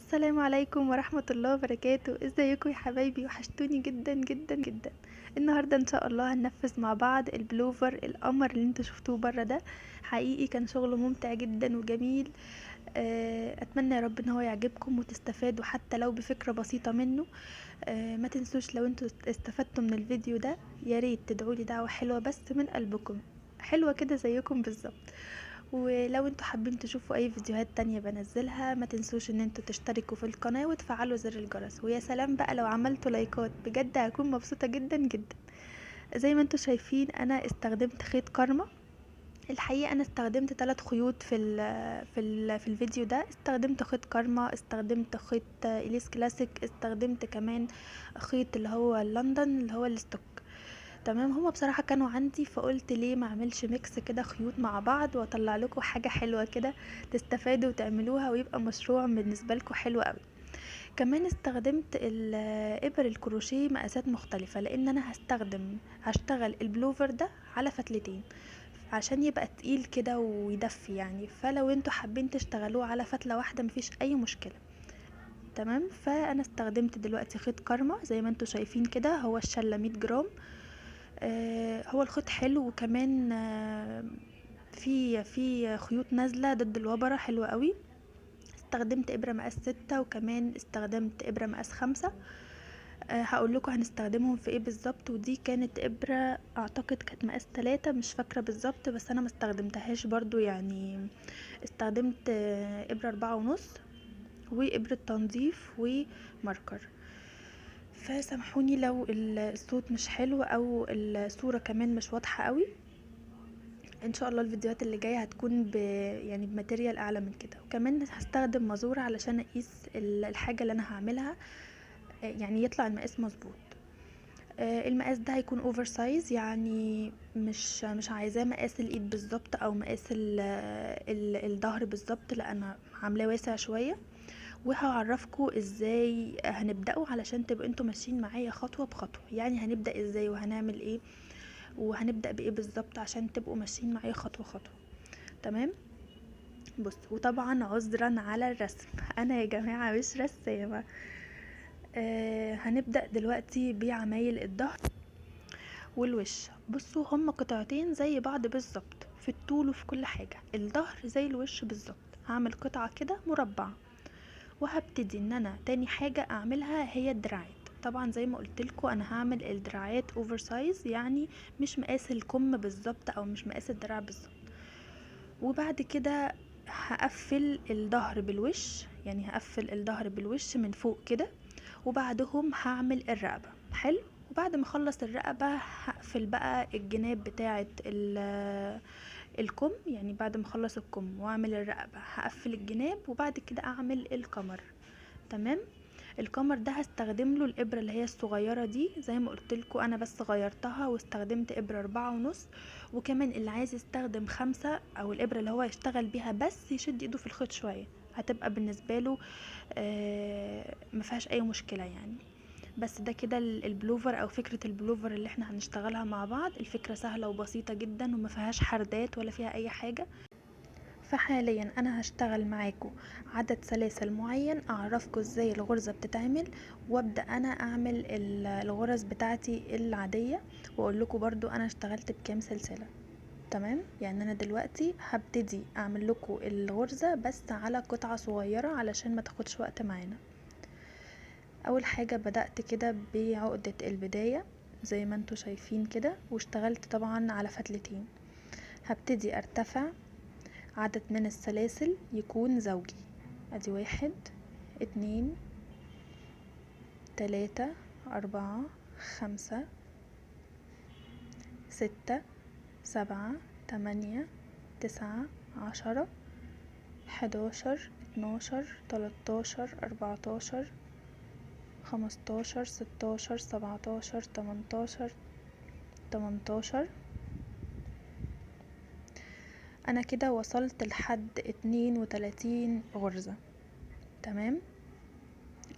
السلام عليكم ورحمة الله وبركاته. ازيكم يا حبايبي؟ وحشتوني جدا جدا جدا. النهاردة ان شاء الله هننفذ مع بعض البلوفر القمر اللي انتوا شفتوه بره ده. حقيقي كان شغله ممتع جدا وجميل. اتمنى يا رب ان هو يعجبكم وتستفادوا حتى لو بفكرة بسيطة منه. ما تنسوش لو انتوا استفدتوا من الفيديو ده يا ريت تدعولي دعوة حلوة بس من قلبكم، حلوة كده زيكم بالظبط. ولو انتوا حابين تشوفوا اي فيديوهات تانية بنزلها ما تنسوش ان انتوا تشتركوا في القناة وتفعلوا زر الجرس، ويا سلام بقى لو عملتوا لايكات بجد هكون مبسوطة جدا جدا. زي ما انتوا شايفين انا استخدمت خيط كارما. الحقيقة انا استخدمت 3 خيوط في الفيديو ده. استخدمت خيط كارما، استخدمت خيط اليس كلاسيك، استخدمت كمان خيط اللي هو لندن اللي هو الستوك. تمام، هما بصراحة كانوا عندي فقلت ليه ما اعملش ميكس كده خيوط مع بعض واطلع لكم حاجة حلوة كده تستفادوا وتعملوها ويبقى مشروع بالنسبة لكم حلو قوي. كمان استخدمت ابر الكروشيه مقاسات مختلفة لان انا هشتغل البلوفر ده على فتلتين عشان يبقى تقيل كده ويدفي يعني. فلو انتوا حابين تشتغلوه على فتلة واحدة مفيش اي مشكلة. تمام، فانا استخدمت دلوقتي خيط كارما زي ما انتوا شايفين كده، هو الشلة 100 جرام. هو الخيط حلو وكمان في خيوط نازلة ضد الوبرة حلوة قوي. استخدمت ابرة مقاس 6 وكمان استخدمت ابرة مقاس 5. هقول لكم هنستخدمهم في ايه بالظبط. ودي كانت ابرة اعتقد كانت مقاس 3، مش فاكرة بالظبط بس انا ما استخدمتهاش برضو يعني. استخدمت ابرة 4.5 وابرة تنظيف وماركر. فسامحوني لو الصوت مش حلو او الصورة كمان مش واضحة قوي. ان شاء الله الفيديوهات اللي جايه هتكون يعني بماتيريال اعلى من كده. وكمان هستخدم مازورة علشان اقيس الحاجه اللي انا هعملها، يعني يطلع المقاس مظبوط. المقاس ده هيكون اوفر سايز، يعني مش عايزاه مقاس الايد بالظبط او مقاس الظهر بالظبط، لا انا عاملاه واسع شويه. وهعرفكم ازاي هنبداه علشان تبقوا انتوا ماشيين معايا خطوه بخطوه، يعني هنبدا ازاي وهنعمل ايه وهنبدا بايه بالظبط عشان تبقوا ماشيين معايا خطوه خطوه. تمام. بص، وطبعا عذرا على الرسم انا يا جماعه مش رسامه. هنبدا دلوقتي بعمايل الظهر والوش. بصوا هما قطعتين زي بعض بالظبط في الطول وفي كل حاجه، الظهر زي الوش بالظبط. هعمل قطعه كده مربعه وهبتدي ان انا تاني حاجه اعملها هي الدراعات. طبعا زي ما قلت لكم انا هعمل الدراعات اوفر سايز، يعني مش مقاس الكم بالظبط او مش مقاس الدراع بالظبط. وبعد كده هقفل الظهر بالوش، يعني هقفل الظهر بالوش من فوق كده. وبعدهم هعمل الرقبة. حلو. وبعد ما اخلص الرقبة هقفل بقى الجناب بتاعة الكم، يعني بعد ما اخلص الكم واعمل الرقبة هقفل الجناب وبعد كده اعمل الكمر. تمام. الكمر ده هستخدم له الابره اللي هي الصغيره دي زي ما قلت لكم، انا بس غيرتها واستخدمت ابره 4.5. وكمان اللي عايز يستخدم 5 او الابره اللي هو يشتغل بيها بس يشد ايده في الخيط شويه هتبقى بالنسبه له ما فيهاش اي مشكله يعني. بس ده كده البلوفر او فكره البلوفر اللي احنا هنشتغلها مع بعض. الفكره سهله وبسيطه جدا وما فيهاش حردات ولا فيها اي حاجه. فحاليا انا هشتغل معاكم عدد سلاسل معين اعرفكم ازاي الغرزة بتتعمل، وابدأ انا اعمل الغرز بتاعتي العادية، واقول لكم برضو انا اشتغلت بكام سلسلة. تمام، يعني انا دلوقتي هبتدي اعمل لكم الغرزة بس على قطعة صغيرة علشان ما تاخدش وقت معانا. اول حاجة بدأت كده بعقدة البداية زي ما انتوا شايفين كده، واشتغلت طبعا على فتلتين. هبتدي ارتفع عدد من السلاسل يكون زوجي. ادي 1 2 3 4 5 6 7 8 9 10 11 12 13 14 15 16 17 18. انا كده وصلت لحد 32 غرزة. تمام،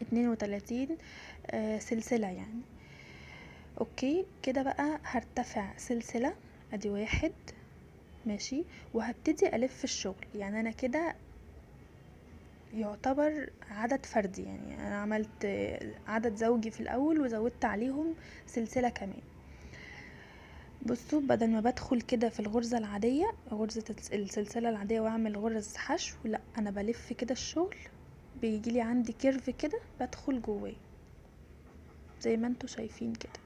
32 سلسلة يعني. اوكي كده بقى هرتفع سلسلة. ادي 1 ماشي، وهبتدي الف الشغل. يعني انا كده يعتبر عدد فردي، يعني انا عملت عدد زوجي في الاول وزودت عليهم سلسلة كمان. بصوا، بدل ما بدخل كده في الغرزة العادية، غرزة السلسلة العادية، واعمل غرز حشو، لا انا بلف كده الشغل، بيجيلي عندي كيرف كده بدخل جواه زي ما انتوا شايفين كده.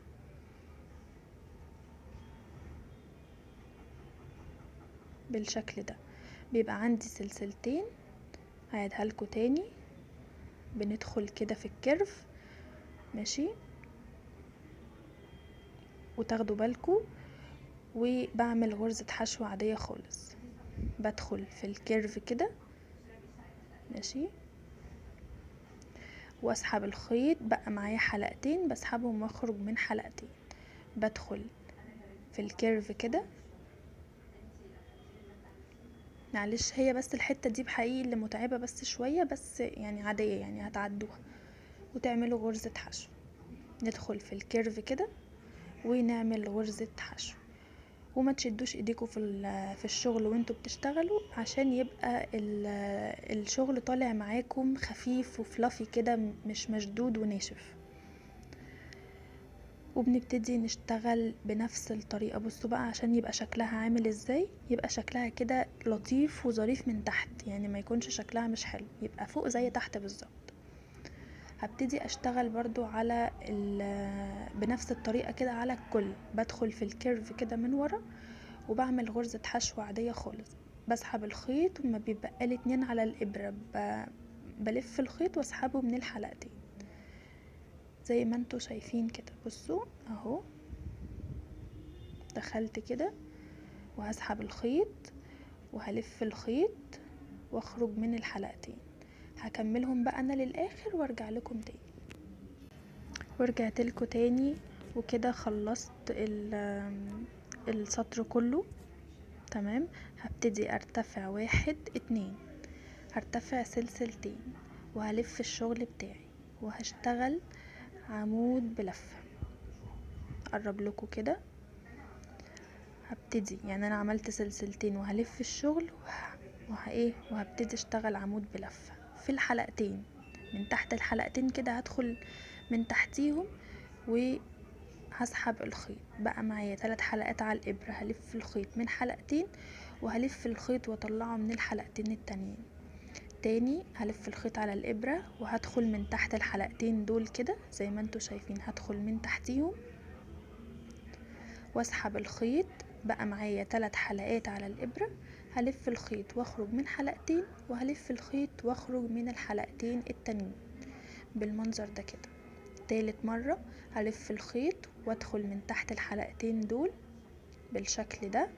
بالشكل ده بيبقى عندي سلسلتين. هعيدها لكم تاني. بندخل كده في الكيرف، ماشي، وتاخدوا بالكم، وبعمل غرزة حشو عادية خالص. بدخل في الكيرف كده، ماشي، واسحب الخيط. بقى معايا حلقتين بسحبهم واخرج من حلقتين. بدخل في الكيرف كده. معلش، هي بس الحتة دي بحقيقي اللي متعبة بس شوية، بس يعني عادية، يعني هتعدوها وتعملوا غرزة حشو. ندخل في الكيرف كده ونعمل غرزة حشو. وما تشدوش ايديكم في الشغل وانتوا بتشتغلوا، عشان يبقى الشغل طالع معاكم خفيف وفلافي كده، مش مشدود وناشف. وبنبتدي نشتغل بنفس الطريقة. بصوا بقى عشان يبقى شكلها عامل ازاي. يبقى شكلها كده لطيف وظريف من تحت، يعني ما يكونش شكلها مش حلو، يبقى فوق زي تحت بالظبط. هبتدي اشتغل برضو على بنفس الطريقة كده على الكل. بدخل في الكيرف كده من ورا وبعمل غرزة حشو عادية خالص. بسحب الخيط وما بيبقى لي 2 على الابرة، بلف الخيط واسحبه من الحلقتين زي ما انتوا شايفين كده. بصوا اهو، دخلت كده وهسحب الخيط وهلف الخيط واخرج من الحلقتين. هكملهم بقى انا للاخر وارجع لكم تاني. ورجعت لكم تاني وكده خلصت السطر كله. تمام. هبتدي ارتفع 1 2، هرتفع سلسلتين وهلف الشغل بتاعي وهشتغل عمود بلفة. اقرب لكم كده. هبتدي، يعني انا عملت سلسلتين وهلف الشغل وهبتدي اشتغل عمود بلفة في الحلقتين. من تحت الحلقتين كده هدخل من تحتيهم وهسحب الخيط. بقى معايا 3 حلقات على الابرة. هلف الخيط من حلقتين وهلف الخيط واطلعه من الحلقتين التانيين. تاني هلف الخيط على الابرة وهدخل من تحت الحلقتين دول كده زي ما انتوا شايفين. هدخل من تحتيهم واسحب الخيط. بقى معايا 3 حلقات على الابرة. هلف الخيط واخرج من حلقتين وهلف الخيط واخرج من الحلقتين التانيين بالمنظر ده كده. تالت مرة هلف الخيط وادخل من تحت الحلقتين دول بالشكل ده،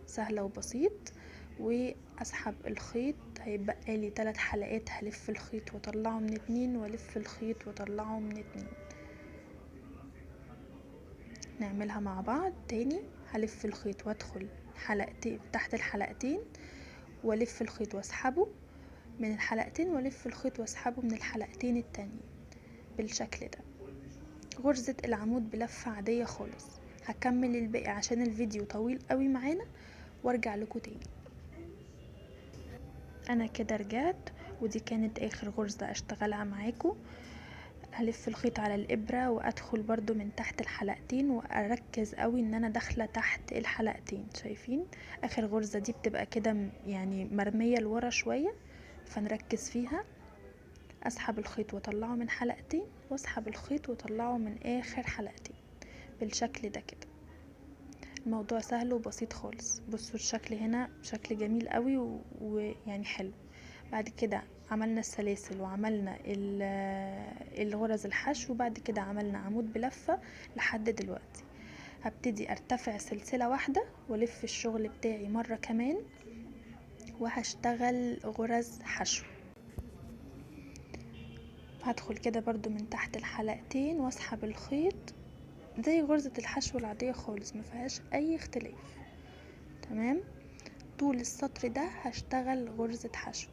سهلة وبسيط. واسحب الخيط. هيبقى لي 3 حلقات. هلف الخيط واطلعه من 2 والف الخيط واطلعه من 2. نعملها مع بعض تاني. هلف الخيط وادخل حلقتين تحت الحلقتين والف الخيط واسحبه من الحلقتين والف الخيط واسحبه من الحلقتين التانيين بالشكل ده. غرزة العمود بلفة عادية خالص. هكمل الباقي عشان الفيديو طويل قوي معانا وارجع لكم تاني. انا كده رجعت، ودي كانت اخر غرزة اشتغلها معاكم. هلف الخيط على الابرة وادخل برضو من تحت الحلقتين واركز قوي ان انا داخله تحت الحلقتين. شايفين اخر غرزة دي بتبقى كده يعني مرمية لورا شوية، فنركز فيها. اسحب الخيط واطلعه من حلقتين واسحب الخيط واطلعه من اخر حلقتين بالشكل ده كده. الموضوع سهل وبسيط خالص. بصوا الشكل هنا شكل جميل قوي ويعني حلو. بعد كده عملنا السلاسل وعملنا الغرز الحشو، وبعد كده عملنا عمود بلفة لحد دلوقتي. هبتدي ارتفع سلسلة واحدة والف الشغل بتاعي مرة كمان وهشتغل غرز حشو. هدخل كده برضو من تحت الحلقتين واسحب الخيط زي غرزة الحشو العادية خالص، مفيهاش اي اختلاف. تمام. طول السطر ده هشتغل غرزة حشو.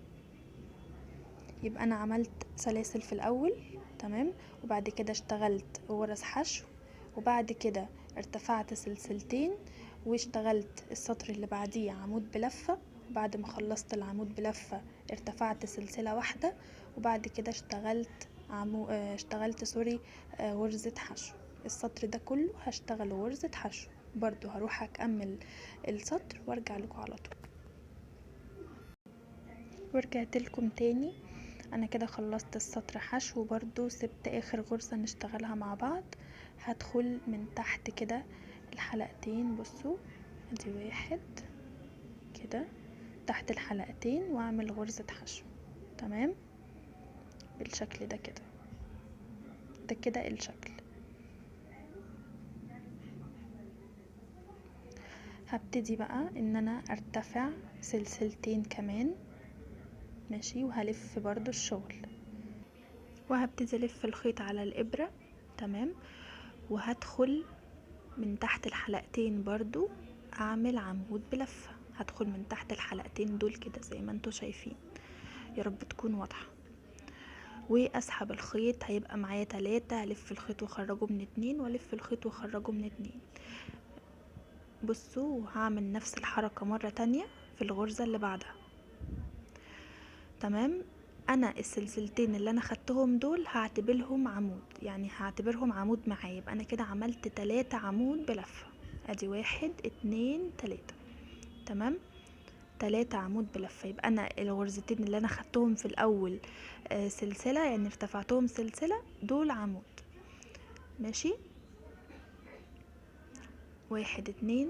يبقى انا عملت سلاسل في الاول، تمام، وبعد كده اشتغلت غرز حشو، وبعد كده ارتفعت سلسلتين واشتغلت السطر اللي بعديه عمود بلفة. بعد ما خلصت العمود بلفة ارتفعت سلسلة واحدة، وبعد كده اشتغلت غرزة حشو. السطر ده كله هشتغل غرزة حشو، برضو هروح اكمل السطر وارجع لكم على طول. ورجعت لكم تاني. انا كده خلصت السطر حشو، وبرضو سبت اخر غرزة نشتغلها مع بعض. هدخل من تحت كده الحلقتين، بصوا ادي واحد كده تحت الحلقتين، واعمل غرزة حشو. تمام بالشكل ده كده. ده كده الشكل. هبتدي بقى ان انا ارتفع سلسلتين كمان، ماشي، وهلف برضو الشغل، وهبتدي الف الخيط على الابرة. تمام. وهدخل من تحت الحلقتين برضو اعمل عمود بلفة. هدخل من تحت الحلقتين دول كده زي ما انتوا شايفين، يا رب تكون واضحة. واسحب الخيط، هيبقى معايا 3. هلف الخيط واخرجه من 2، والف الخيط واخرجه من 2. بصوا، هعمل نفس الحركة مرة تانية في الغرزة اللي بعدها. تمام. انا السلسلتين اللي انا خدتهم دول هعتبرهم عمود، يعني هعتبرهم عمود معايا. يبقى انا كده عملت 3 عمود بلفة. ادي 1 2 3. تمام. 3 عمود بلفة. يبقى انا الغرزتين اللي انا خدتهم في الاول سلسلة، يعني ارتفعتهم سلسلة، دول عمود. ماشي. 1 2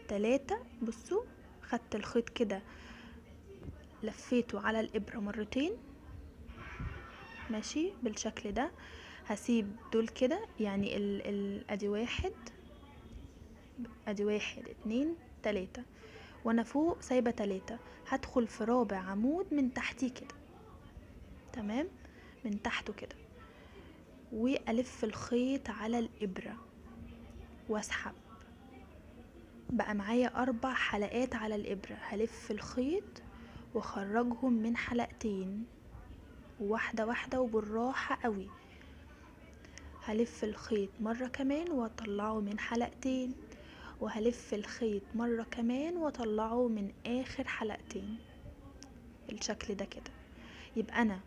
3. بصوا، خدت الخيط كده لفيته على الابرة مرتين، ماشي بالشكل ده. هسيب دول كده، يعني ادي 1 2 3، وانا فوق سايبة 3. هدخل في رابع عمود من تحتيه كده. تمام. من تحته كده، والف الخيط على الابرة واسحب. بقى معايا 4 حلقات على الابرة. هلف الخيط واخرجهم من حلقتين، واحدة واحدة وبالراحة قوي. هلف الخيط مرة كمان واطلعه من حلقتين، وهلف الخيط مرة كمان واطلعه من اخر حلقتين بالشكل ده كده. يبقى انا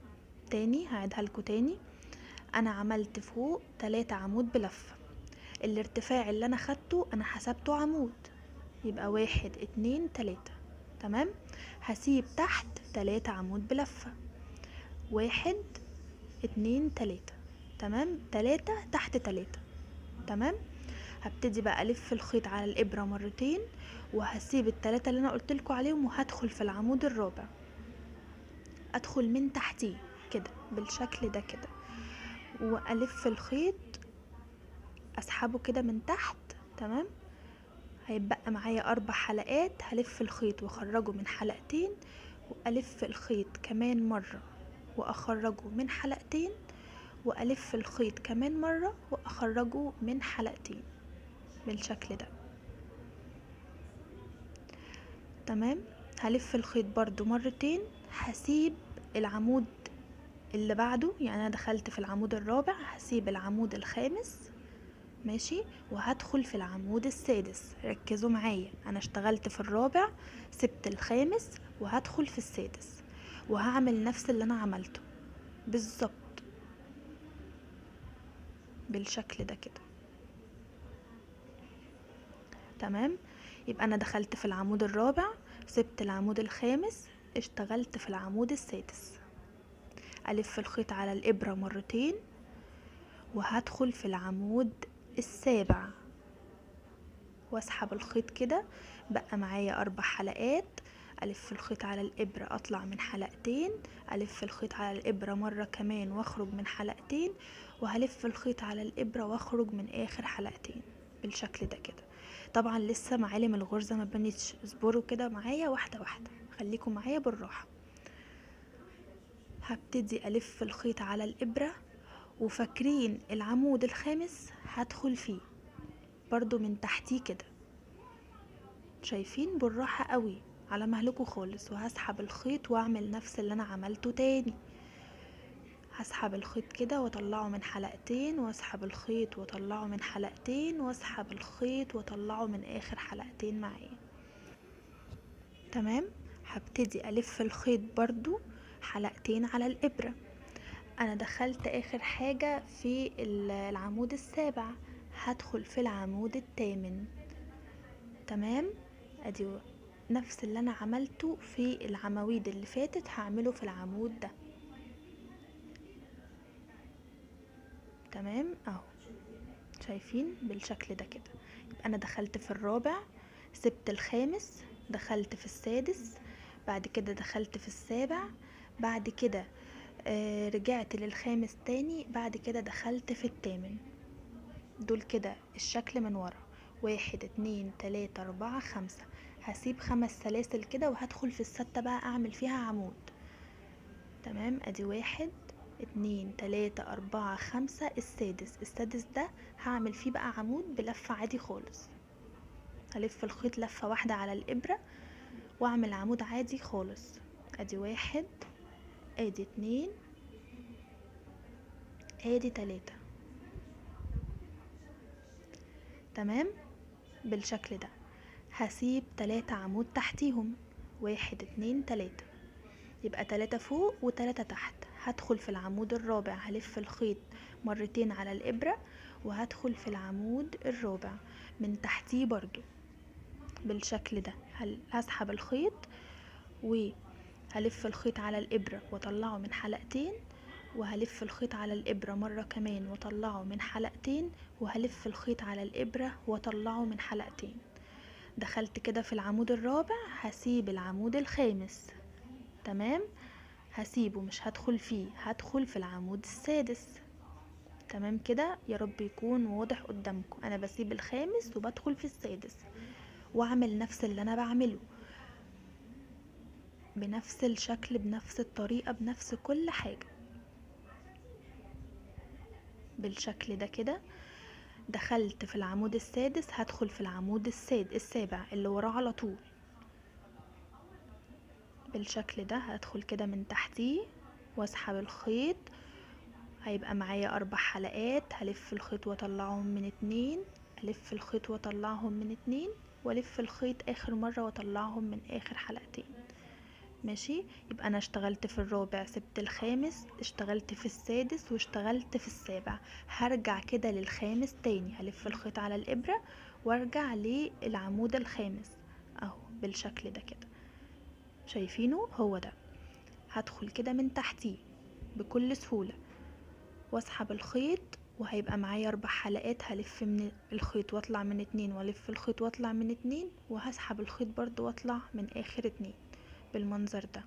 تاني هعيدها لكم تاني. انا عملت فوق 3 عمود بلفة. الارتفاع اللي انا خدته انا حسبته عمود، يبقى 1 2 3. تمام. هسيب تحت 3 عمود بلفة. 1 2 3. تمام. 3 تحت 3. تمام. هبتدي بقى الف الخيط على الابرة مرتين، وهسيب ال3 اللي انا قلتلكوا عليهم، وهدخل في العمود الرابع، ادخل من تحتيه كده بالشكل ده كده، والف الخيط اسحبه كده من تحت. تمام. هيبقى معايا 4 حلقات. هلف الخيط واخرجه من حلقتين، والف الخيط كمان مرة واخرجه من حلقتين، والف الخيط كمان مرة واخرجه من حلقتين بالشكل ده. تمام. هلف الخيط برضو مرتين. هسيب العمود اللي بعده، يعني انا دخلت في العمود الرابع، هسيب العمود الخامس، ماشي، وهدخل في العمود السادس. ركزوا معايا، انا اشتغلت في الرابع، سبت الخامس، وهدخل في السادس، وهعمل نفس اللي انا عملته بالظبط بالشكل ده كده. تمام. يبقى انا دخلت في العمود الرابع، سبت العمود الخامس، اشتغلت في العمود السادس، الف الخيط على الابرة مرتين، وهدخل في العمود السابع واسحب الخيط كده. بقى معايا 4 حلقات. الف الخيط على الابرة، اطلع من حلقتين، الف الخيط على الابرة مرة كمان واخرج من حلقتين، وهلف الخيط على الابرة واخرج من اخر حلقتين بالشكل ده كده. طبعا لسه معالم الغرزة ما بنتش، اصبروا كده معايا واحدة واحدة، خليكم معايا بالراحة. هبتدي الف الخيط على الابرة، وفاكرين العمود الخامس هدخل فيه برضو من تحتيه كده، شايفين؟ بالراحة قوي على مهلكوا خالص. وهسحب الخيط واعمل نفس اللي انا عملته تاني. هسحب الخيط كده واطلعه من حلقتين، واسحب الخيط واطلعه من حلقتين، واسحب الخيط واطلعه من اخر حلقتين معايا. تمام. هبتدي الف الخيط برضو حلقتين على الابرة. انا دخلت اخر حاجة في العمود السابع، هدخل في العمود الثامن. تمام، ادي نفس اللي انا عملته في العواميد اللي فاتت هعمله في العمود ده. تمام اهو، شايفين بالشكل ده كده. يبقى انا دخلت في الرابع، سبت الخامس، دخلت في السادس، بعد كده دخلت في السابع، بعد كده رجعت للخامس تاني، بعد كده دخلت في الثامن. دول كده الشكل من ورا، 1 2 3 4 5. هسيب 5 سلاسل كده وهدخل في الستة بقى اعمل فيها عمود. تمام، ادي 1 2 3 4 5. السادس ده هعمل فيه بقى عمود بلفة عادي خالص. هلف الخيط لفة واحدة على الابرة واعمل عمود عادي خالص. ادي 1، ادي 2، ادي 3. تمام، بالشكل ده. هسيب 3 عمود تحتيهم، 1 2 3. يبقى 3 فوق و3 تحت. هدخل في العمود الرابع، هلف الخيط مرتين على الابرة وهدخل في العمود الرابع من تحتيه برضو بالشكل ده. هسحب الخيط وهلف الخيط على الابرة واطلعه من حلقتين، وهلف الخيط على الابرة مرة كمان واطلعه من حلقتين، وهلف الخيط على الابرة واطلعه من حلقتين. دخلت كده في العمود الرابع، هسيب العمود الخامس. تمام، هسيبه مش هدخل فيه، هدخل في العمود السادس. تمام كده، يا رب يكون واضح قدامكم. انا بسيب الخامس وبدخل في السادس واعمل نفس اللي انا بعمله بنفس الشكل بنفس الطريقة بنفس كل حاجة بالشكل ده كده. دخلت في العمود السادس، هدخل في العمود السابع اللي وراه على طول بالشكل ده. هدخل كده من تحتيه واسحب الخيط، هيبقى معايا 4 حلقات. هلف الخيط واطلعهم من 2، الف الخيط واطلعهم من 2، والف الخيط اخر مرة واطلعهم من اخر حلقتين. ماشي، يبقى انا اشتغلت في الرابع، سبت الخامس، اشتغلت في السادس، واشتغلت في السابع. هرجع كده للخامس تاني، هلف الخيط على الابرة وارجع للعمود الخامس اهو بالشكل ده كده. شايفينه؟ هو ده. هدخل كده من تحتيه بكل سهولة واسحب الخيط، وهيبقى معايا 4 حلقات. هلف من الخيط واطلع من 2، والف الخيط واطلع من 2، وهسحب الخيط برضو واطلع من اخر 2 بالمنظر ده.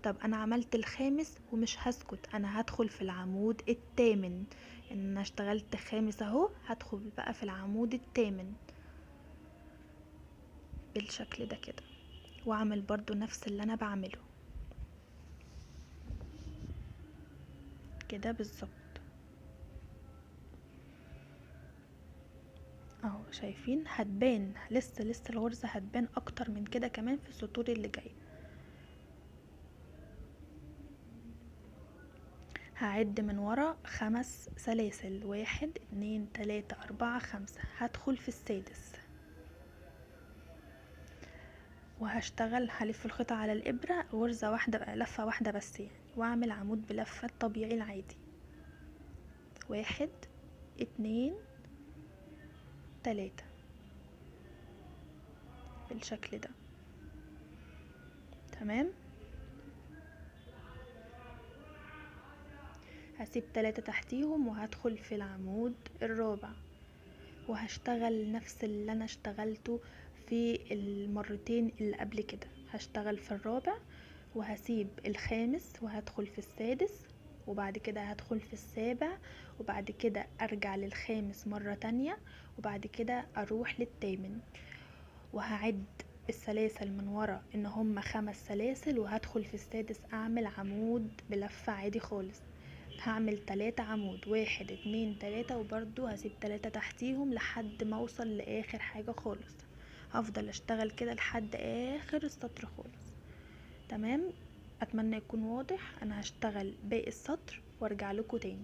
طب انا عملت الخامس ومش هسكت، انا هدخل في العمود الثامن. ان انا اشتغلت خامس اهو، هدخل بقى في العمود الثامن بالشكل ده كده، واعمل برضو نفس اللي انا بعمله كده بالظبط اهو. شايفين؟ هتبان لسه الغرزة هتبان اكتر من كده كمان في السطور اللي جاي. هعد من ورا 5 سلاسل، 1 2 3 4 5. هدخل في السادس وهشتغل، هلف الخيط على الابرة غرزة واحدة، لفة واحدة بس يعني، واعمل عمود بلفة الطبيعي العادي. 1 2 3 بالشكل ده. تمام، هسيب 3 تحتيهم وهدخل في العمود الرابع وهشتغل نفس اللي انا اشتغلته في المرتين اللي قبل كده. هشتغل في الرابع وهسيب الخامس وهدخل في السادس، وبعد كده هدخل في السابع، وبعد كده ارجع للخامس مرة تانية، وبعد كده اروح للثامن. وهعد السلاسل من ورا ان هم 5 سلاسل، وهدخل في السادس اعمل عمود بلفة عادي خالص. هعمل 3 عمود، 1 2 3، وبرضو هسيب 3 تحتيهم لحد ما اوصل لاخر حاجة خالص. هفضل اشتغل كده لحد اخر السطر خالص. تمام، اتمنى يكون واضح. انا هشتغل باقي السطر وارجع لكم تاني.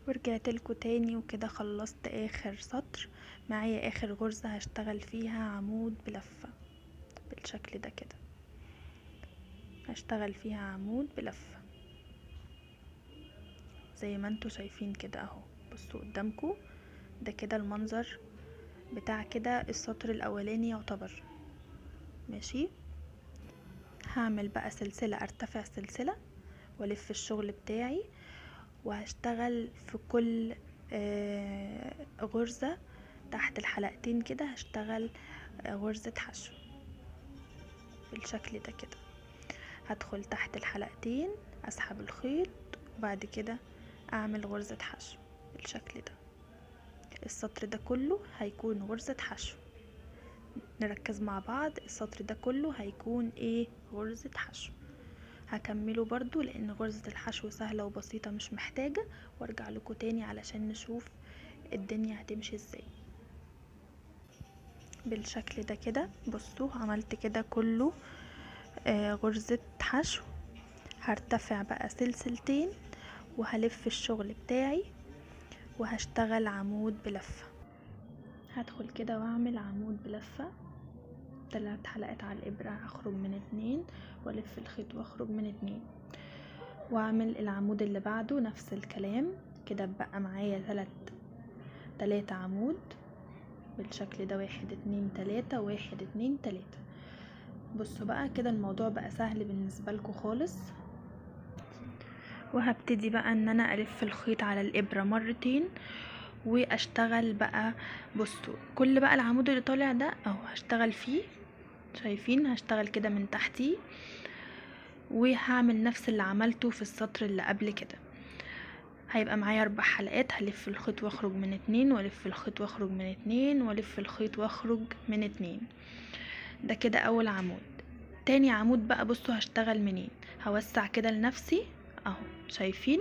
ورجعت لكم تاني وكده خلصت اخر سطر. معايا اخر غرزة هشتغل فيها عمود بلفة بالشكل ده كده. هشتغل فيها عمود بلفة زي ما انتوا شايفين كده اهو. بصوا قدامكم ده كده المنظر بتاع كده السطر الاولاني يعتبر ماشي. هعمل بقى سلسلة، ارتفع سلسلة والف الشغل بتاعي، وهشتغل في كل غرزة تحت الحلقتين كده هشتغل غرزة حشو بالشكل ده كده. هدخل تحت الحلقتين اسحب الخيط وبعد كده اعمل غرزة حشو بالشكل ده. السطر ده كله هيكون غرزة حشو. نركز مع بعض، السطر ده كله هيكون ايه؟ غرزة حشو. هكمله برضو لان غرزة الحشو سهلة وبسيطة مش محتاجة، وارجع لكم تاني علشان نشوف الدنيا هتمشي ازاي. بالشكل ده كده بصوا عملت كده كله غرزة حشو. هرتفع بقى سلسلتين وهلف الشغل بتاعي وهشتغل عمود بلفة. هدخل كده واعمل عمود بلفة 3 حلقات على الابرة، هخرج من 2 والف الخيط واخرج من 2 واعمل العمود اللي بعده نفس الكلام كده. بقى معايا 3 عمود بالشكل ده، 1 2 3 1 2 3. بصوا بقى كده الموضوع بقى سهل بالنسبة لكم خالص. وهبتدي بقى ان انا الف الخيط على الابرة مرتين واشتغل بقى. بصوا كل بقى العمود اللي طالع ده اهو هشتغل فيه، شايفين؟ هشتغل كده من تحتيه وهعمل نفس اللي عملته في السطر اللي قبل كده. هيبقى معايا 4 حلقات، هلف الخيط واخرج من 2 والف الخيط واخرج من 2 والف الخيط واخرج من 2. ده كده اول عمود. تاني عمود بقى بصوا هشتغل منين؟ هوسع كده لنفسي اهو، شايفين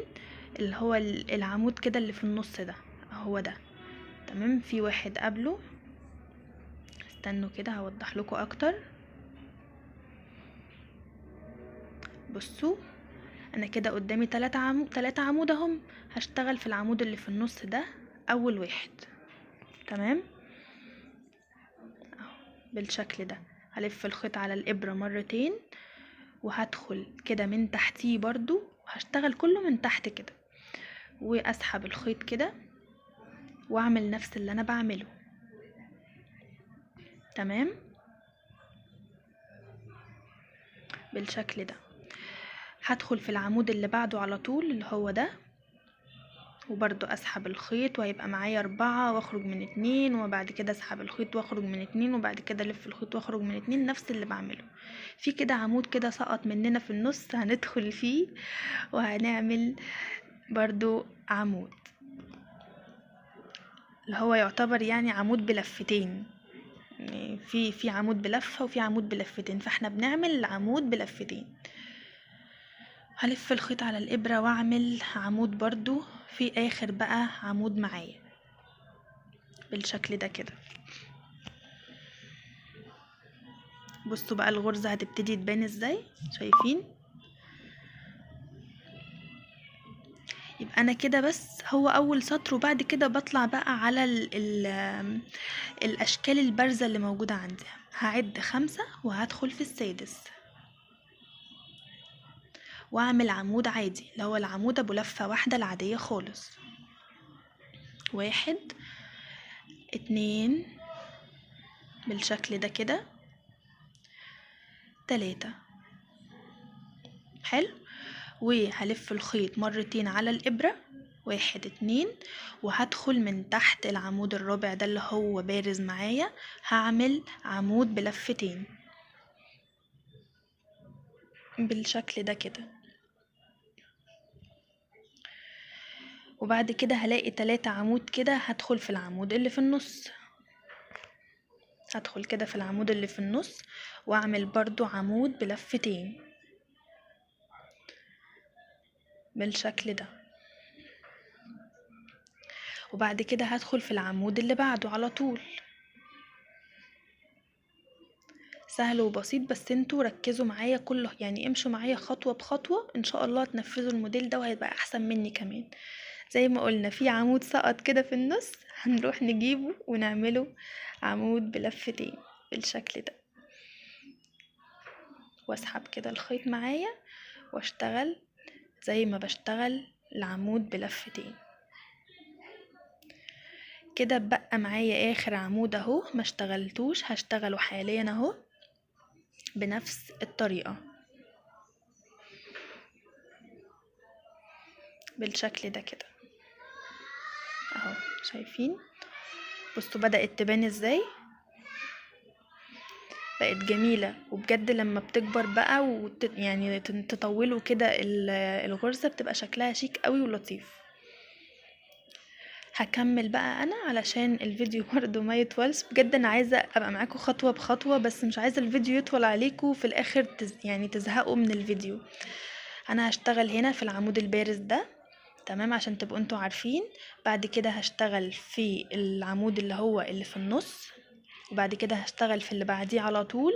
اللي هو العمود كده اللي في النص ده هو ده تمام. في واحد قبله، استنوا كده هوضح لكم اكتر. بصوا انا كده قدامي 3 عمود اهم، هشتغل في العمود اللي في النص ده اول واحد تمام اهو بالشكل ده. هلف الخيط على الابرة مرتين وهدخل كده من تحتيه برضو وهشتغل كله من تحت كده، واسحب الخيط كده واعمل نفس اللي انا بعمله تمام بالشكل ده. هدخل في العمود اللي بعده على طول اللي هو ده، وبرضو اسحب الخيط وهيبقى معايا 4 واخرج من 2 وبعد كده اسحب الخيط واخرج من 2 وبعد كده الف الخيط واخرج من 2. نفس اللي بعمله في كده. عمود كده سقط مننا في النص هندخل فيه وهنعمل برضو عمود اللي هو يعتبر يعني عمود بلفتين، يعني في عمود بلفة وفي عمود بلفتين، فاحنا بنعمل عمود بلفتين. هلف الخيط على الابرة واعمل عمود برضو في اخر بقى عمود معايا بالشكل ده كده. بصوا بقى الغرزة هتبتدي تبان ازاي، شايفين؟ يبقى انا كده بس هو اول سطر، وبعد كده بطلع بقى على الاشكال البارزة اللي موجودة عندي. هعد 5 وهدخل في السادس واعمل عمود عادي اللي هو العمود ابو لفة واحدة العادية خالص. 1 2 بالشكل ده كده، 3 حلو. وهلف الخيط مرتين على الابرة 1 2 وهدخل من تحت العمود الرابع ده اللي هو بارز معايا، هعمل عمود بلفتين بالشكل ده كده. وبعد كده هلاقي 3 عمود كده، هدخل في العمود اللي في النص، هدخل كده في العمود اللي في النص واعمل برضو عمود بلفتين بالشكل ده. وبعد كده هدخل في العمود اللي بعده على طول. سهل وبسيط، بس انتوا ركزوا معايا كله، يعني امشوا معايا خطوة بخطوة ان شاء الله تنفذوا الموديل ده وهيبقى احسن مني كمان. زي ما قلنا في عمود سقط كده في النص هنروح نجيبه ونعمله عمود بلفتين بالشكل ده. واسحب كده الخيط معايا واشتغل زي ما بشتغل العمود بلفتين كده. بقى معايا اخر عمود اهو ما اشتغلتوش، هشتغله حاليا اهو بنفس الطريقة بالشكل ده كده اهو. شايفين؟ بصوا بدأت تبان ازاي، بقت جميلة. وبجد لما بتكبر بقى يعني تطولوا كده الغرزة بتبقى شكلها شيك قوي ولطيف. هكمل بقى انا علشان الفيديو برضو ما يطولش. بجد انا عايزة ابقى معاكم خطوة بخطوة، بس مش عايزة الفيديو يطول عليكم في الاخر يعني تزهقوا من الفيديو. انا هشتغل هنا في العمود البارز ده تمام عشان تبقوا انتوا عارفين. بعد كده هشتغل في العمود اللي هو اللي في النص، وبعد كده هشتغل في اللي بعديه على طول،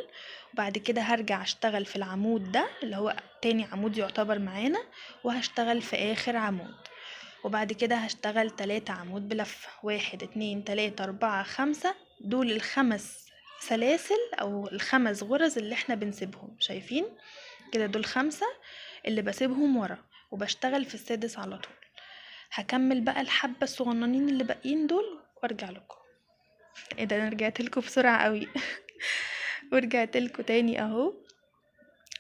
وبعد كده هرجع اشتغل في العمود ده اللي هو تاني عمود يعتبر معانا، وهشتغل في اخر عمود. وبعد كده هشتغل 3 عمود بلفة، 1 2 3 4 5. دول ال5 سلاسل او ال5 غرز اللي احنا بنسيبهم. شايفين كده؟ دول 5 اللي بسيبهم ورا، وبشتغل في السادس على طول. هكمل بقى الحبة الصغننين اللي باقيين دول وارجع لكم. ايه ده، انا رجعت لكم بسرعة قوي ورجعت لكم تاني اهو.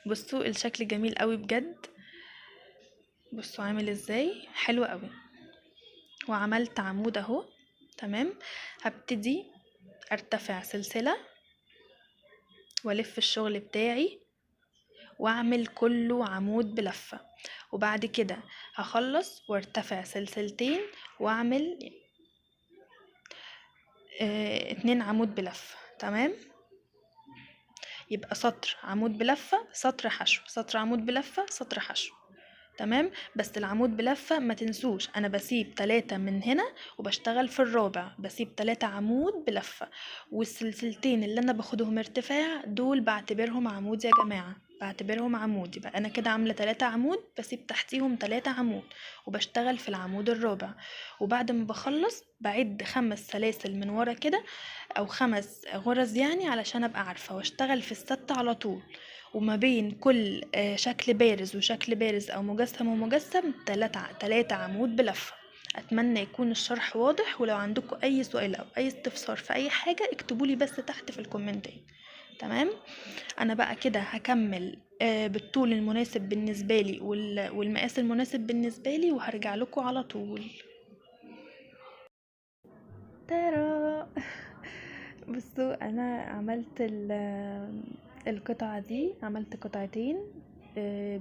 بصوا الشكل جميل قوي بجد، بصوا عامل ازاي، حلو قوي. وعملت عمود اهو تمام. هبتدي ارتفع سلسلة والف الشغل بتاعي واعمل كله عمود بلفة، وبعد كده هخلص وارتفع سلسلتين واعمل 2 عمود بلفة تمام. يبقى سطر عمود بلفة سطر حشو، سطر عمود بلفة سطر حشو تمام. بس العمود بلفة ما تنسوش انا بسيب 3 من هنا وبشتغل في الرابع، بسيب 3 عمود بلفة. والسلسلتين اللي انا باخدهم ارتفاع دول بعتبرهم عمود يا جماعة، بعتبرهم عمود. يبقى انا كده عاملة 3 عمود بسيب تحتيهم 3 عمود وبشتغل في العمود الرابع. وبعد ما بخلص بعد 5 سلاسل من ورا كده او 5 غرز يعني علشان ابقى عارفة، واشتغل في الست على طول. وما بين كل شكل بارز وشكل بارز او مجسم ومجسم 3 عمود بلفة. اتمنى يكون الشرح واضح، ولو عندكم اي سؤال او اي استفسار في اي حاجة اكتبولي بس تحت في الكومنتات تمام. انا بقى كده هكمل بالطول المناسب بالنسبة لي والمقاس المناسب بالنسبة لي، وهرجع لكم على طول. ترى بصوا انا عملت القطعة دي، عملت قطعتين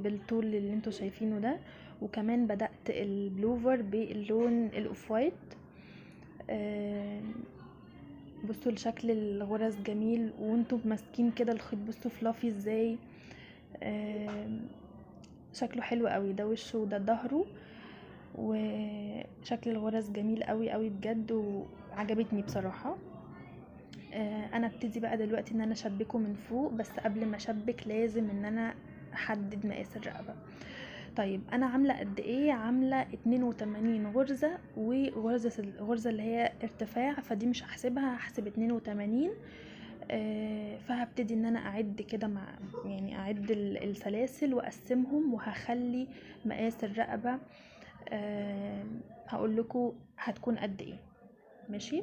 بالطول اللي انتوا شايفينه ده، وكمان بدأت البلوفر باللون الاوف وايت. بصوا الشكل الغرز جميل وانتوا ماسكين كده الخيط، بصوا فلافي ازاي، شكله حلو قوي. ده وشه وده ظهره، وشكل الغرز جميل قوي قوي بجد وعجبتني بصراحة. انا ابتدي بقى دلوقتي ان انا اشبكه من فوق، بس قبل ما اشبك لازم ان انا احدد مقاس الرقبة. طيب انا عامله قد ايه؟ عامله 82 غرزه، وغرزه اللي هي ارتفاع فدي مش هحسبها، هحسب 82. فهبتدي ان انا اعد كده يعني اعد السلاسل واقسمهم، وهخلي مقاس الرقبه هقول لكم هتكون قد ايه. ماشي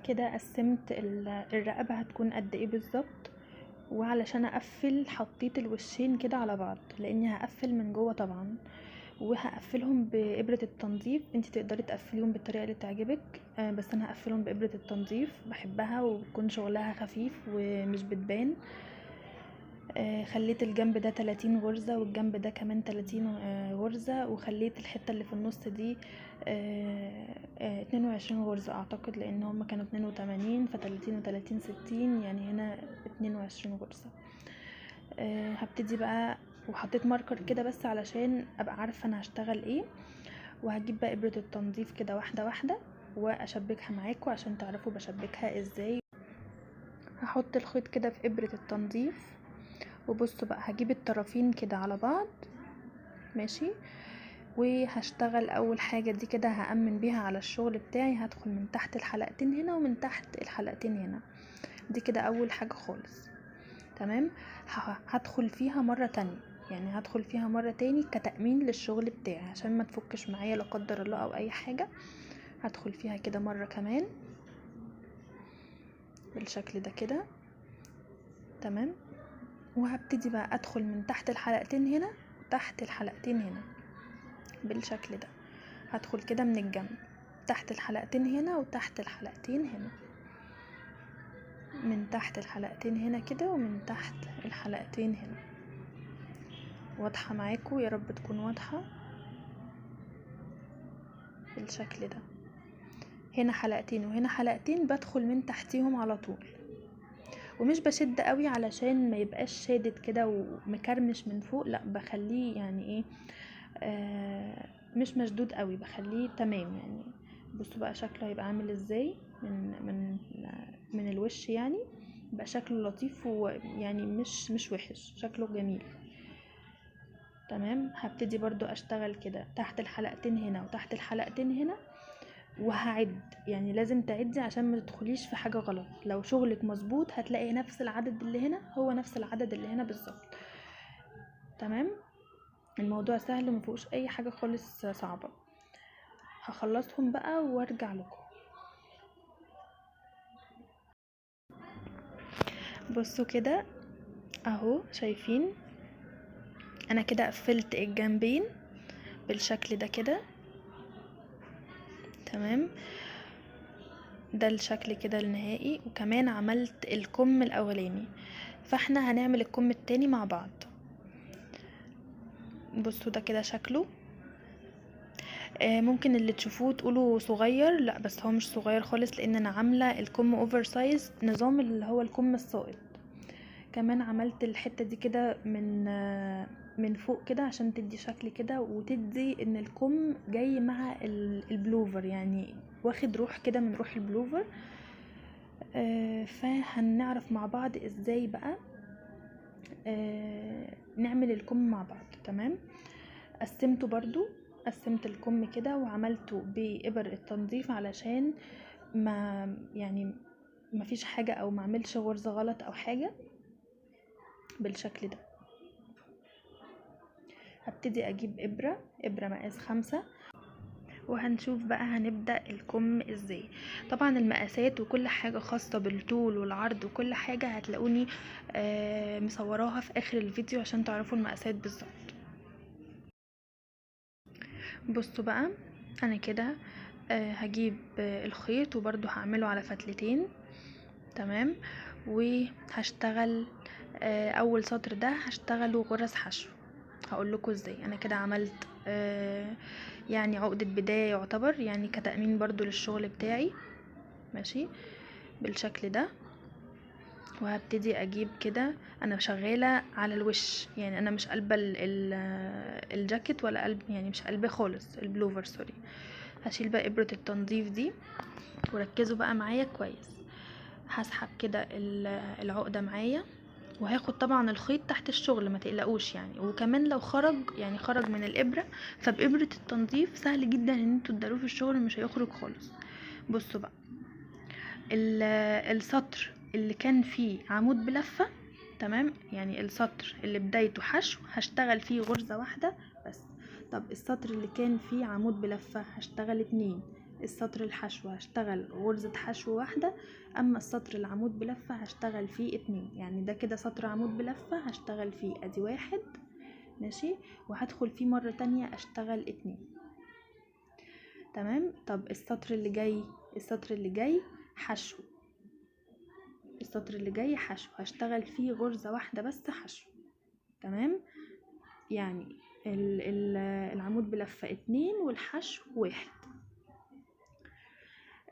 كده قسمت الرقبه هتكون قد ايه بالظبط. وعلشان اقفل حطيت الوشين كده على بعض، لاني هقفل من جوه طبعا، وهقفلهم بإبرة التنظيف. انتي تقدري تقفليهم بالطريقة اللي تعجبك، بس انا هقفلهم بإبرة التنظيف، بحبها وبتكون شغلها خفيف ومش بتبان. خليت الجنب ده 30 غرزة والجنب ده كمان 30 غرزة، وخليت الحتة اللي في النص دي 22 غرزة اعتقد، لان هما كانوا 82 ف30 و30 60 يعني هنا 22 غرزة. هبتدي بقى وحطيت ماركر كده بس علشان ابقى عارفه انا هشتغل ايه. وهجيب بقى ابره التنظيف كده واحده واحده واشبكها معاكم عشان تعرفوا بشبكها ازاي. هحط الخيط كده في ابره التنظيف، وبصوا بقى هجيب الطرفين كده على بعض ماشي. وهشتغل اول حاجه دي كده هأمن بيها على الشغل بتاعي، هدخل من تحت الحلقتين هنا ومن تحت الحلقتين هنا، دي كده اول حاجه خالص تمام. هدخل فيها مرة تانية، يعني هدخل فيها مرة تاني كتأمين للشغل بتاعي عشان ما تفكش معايا لا قدر الله او اي حاجة. هدخل فيها كده مرة كمان بالشكل ده كده. تمام. وهبتدي بقى ادخل من تحت الحلقتين هنا وتحت الحلقتين هنا بالشكل ده. هدخل كده من الجنب تحت الحلقتين هنا وتحت الحلقتين هنا، من تحت الحلقتين هنا كده ومن تحت الحلقتين هنا. واضحة معاكم؟ يا رب تكون واضحة بالشكل ده. هنا حلقتين وهنا حلقتين، بدخل من تحتيهم على طول ومش بشد قوي علشان ما يبقاش شادد كده ومكرمش من فوق، لا بخليه يعني ايه مش مشدود قوي، بخليه تمام. يعني بصوا بقى شكله هيبقى عامل ازاي من الوش، يعني بقى شكله لطيف ويعني مش وحش، شكله جميل. تمام. هبتدي برضو اشتغل كده تحت الحلقتين هنا وتحت الحلقتين هنا، وهعد. يعني لازم تعدي عشان ما تدخليش في حاجة غلط. لو شغلك مظبوط هتلاقي نفس العدد اللي هنا هو نفس العدد اللي هنا بالظبط. تمام. الموضوع سهل مفيهوش اي حاجة خالص صعبة. هخلصهم بقى وارجع لكم. بصوا كده اهو، شايفين انا كده قفلت الجنبين بالشكل ده كده. تمام. ده الشكل كده النهائي. وكمان عملت الكم الاولاني، فاحنا هنعمل الكم التاني مع بعض. بصوا ده كده شكله. ممكن اللي تشوفوه تقولوا صغير، لا بس هو مش صغير خالص، لان انا عامله الكم اوفر سايز، نظام اللي هو الكم الساقط. كمان عملت الحته دي كده من فوق كده عشان تدي شكل كده، وتدي ان الكم جاي مع البلوفر، يعني واخد روح كده من روح البلوفر. فهنعرف مع بعض ازاي بقى نعمل الكم مع بعض. تمام. قسمته برضو، قسمت الكم كده وعملته بإبر التنظيف علشان ما فيش حاجة او ما عملش غرزة غلط او حاجة بالشكل ده. هبتدي اجيب ابرة مقاس 5، وهنشوف بقى هنبدأ الكم ازاي. طبعا المقاسات وكل حاجة خاصة بالطول والعرض وكل حاجة هتلاقوني مصوراها في اخر الفيديو عشان تعرفوا المقاسات بالظبط. بصوا بقى انا كده هجيب الخيط وبرضو هعمله على فتلتين. تمام. وهشتغل اول سطر ده هشتغله غرز حشو. هقول لكم ازاي. انا كده عملت يعني عقدة بداية يعتبر، يعني كتأمين برضو للشغل بتاعي. ماشي بالشكل ده. وهبتدي اجيب كده، انا شغالة على الوش، يعني انا مش قلبة الجاكيت ولا قلب، يعني مش قلبة خالص البلوفر، سوري. هشيل بقى ابرة التنظيف دي، وركزوا بقى معايا كويس. هسحب كده العقدة معايا، وهاخد طبعا الخيط تحت الشغل ما تقلقوش يعني. وكمان لو خرج من الابرة، فبإبرة التنظيف سهل جدا ان انتوا تداروه في الشغل، مش هيخرج خالص. بصوا بقى السطر اللي كان فيه عمود بلفة، تمام، يعني السطر اللي بدايته حشو هشتغل فيه غرزة واحدة بس. طب السطر اللي كان فيه عمود بلفة هشتغل 2. السطر الحشو هشتغل غرزة حشو واحدة، اما السطر العمود بلفة هشتغل فيه 2. يعني ده كده سطر عمود بلفة هشتغل فيه ادي 1. ماشي. وهدخل فيه مرة تانية اشتغل 2. تمام. طب السطر اللي جاي حشو، السطر اللي جاي حشو هشتغل فيه غرزة واحدة بس حشو. تمام. يعني العمود بلفة 2 والحشو 1.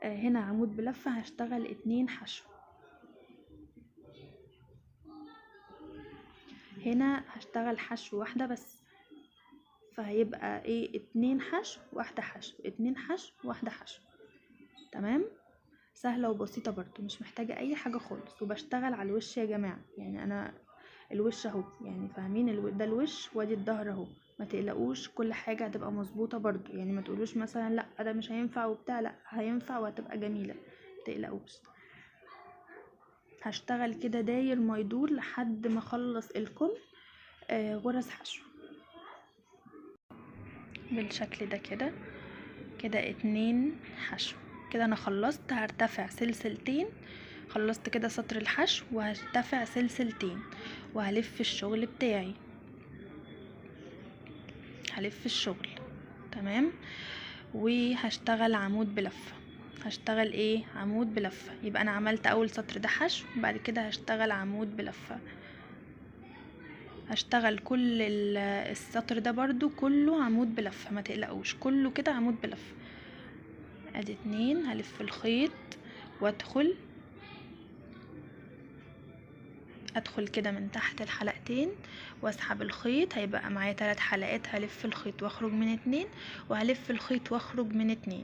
هنا عمود بلفة هشتغل 2 حشو، هنا هشتغل حشو واحدة بس، فهيبقى ايه 2 حشو 1 حشو 2 حشو 1 حشو. تمام. سهلة وبسيطة برضو، مش محتاجة اي حاجة خالص. وبشتغل على الوش يا جماعة، يعني انا الوش اهو، يعني فاهمين ده الوش وادي الظهر اهو. ما تقلقوش، كل حاجة هتبقى مظبوطة برضو، يعني ما تقولوش مثلا لا ده مش هينفع وبتاع، لا هينفع وهتبقى جميلة، ما تقلقوش. هشتغل كده داير ما يدور لحد ما اخلص الكم غرز حشو بالشكل ده كده. كده 2 حشو. كده انا خلصت. هرتفع سلسلتين. خلصت كده سطر الحشو وهرتفع سلسلتين وهلف الشغل بتاعي. هلف الشغل تمام. وهشتغل عمود بلفة. هشتغل ايه؟ عمود بلفة. يبقى انا عملت اول سطر ده حشو، بعد كده هشتغل عمود بلفة. هشتغل كل السطر ده برضو كله عمود بلفة، ما تقلقوش، كله كده عمود بلفة. ادي 2. هلف الخيط وادخل كده من تحت الحلقتين واسحب الخيط. هيبقى معايا 3 حلقات. هلف الخيط واخرج من 2 وهلف الخيط واخرج من 2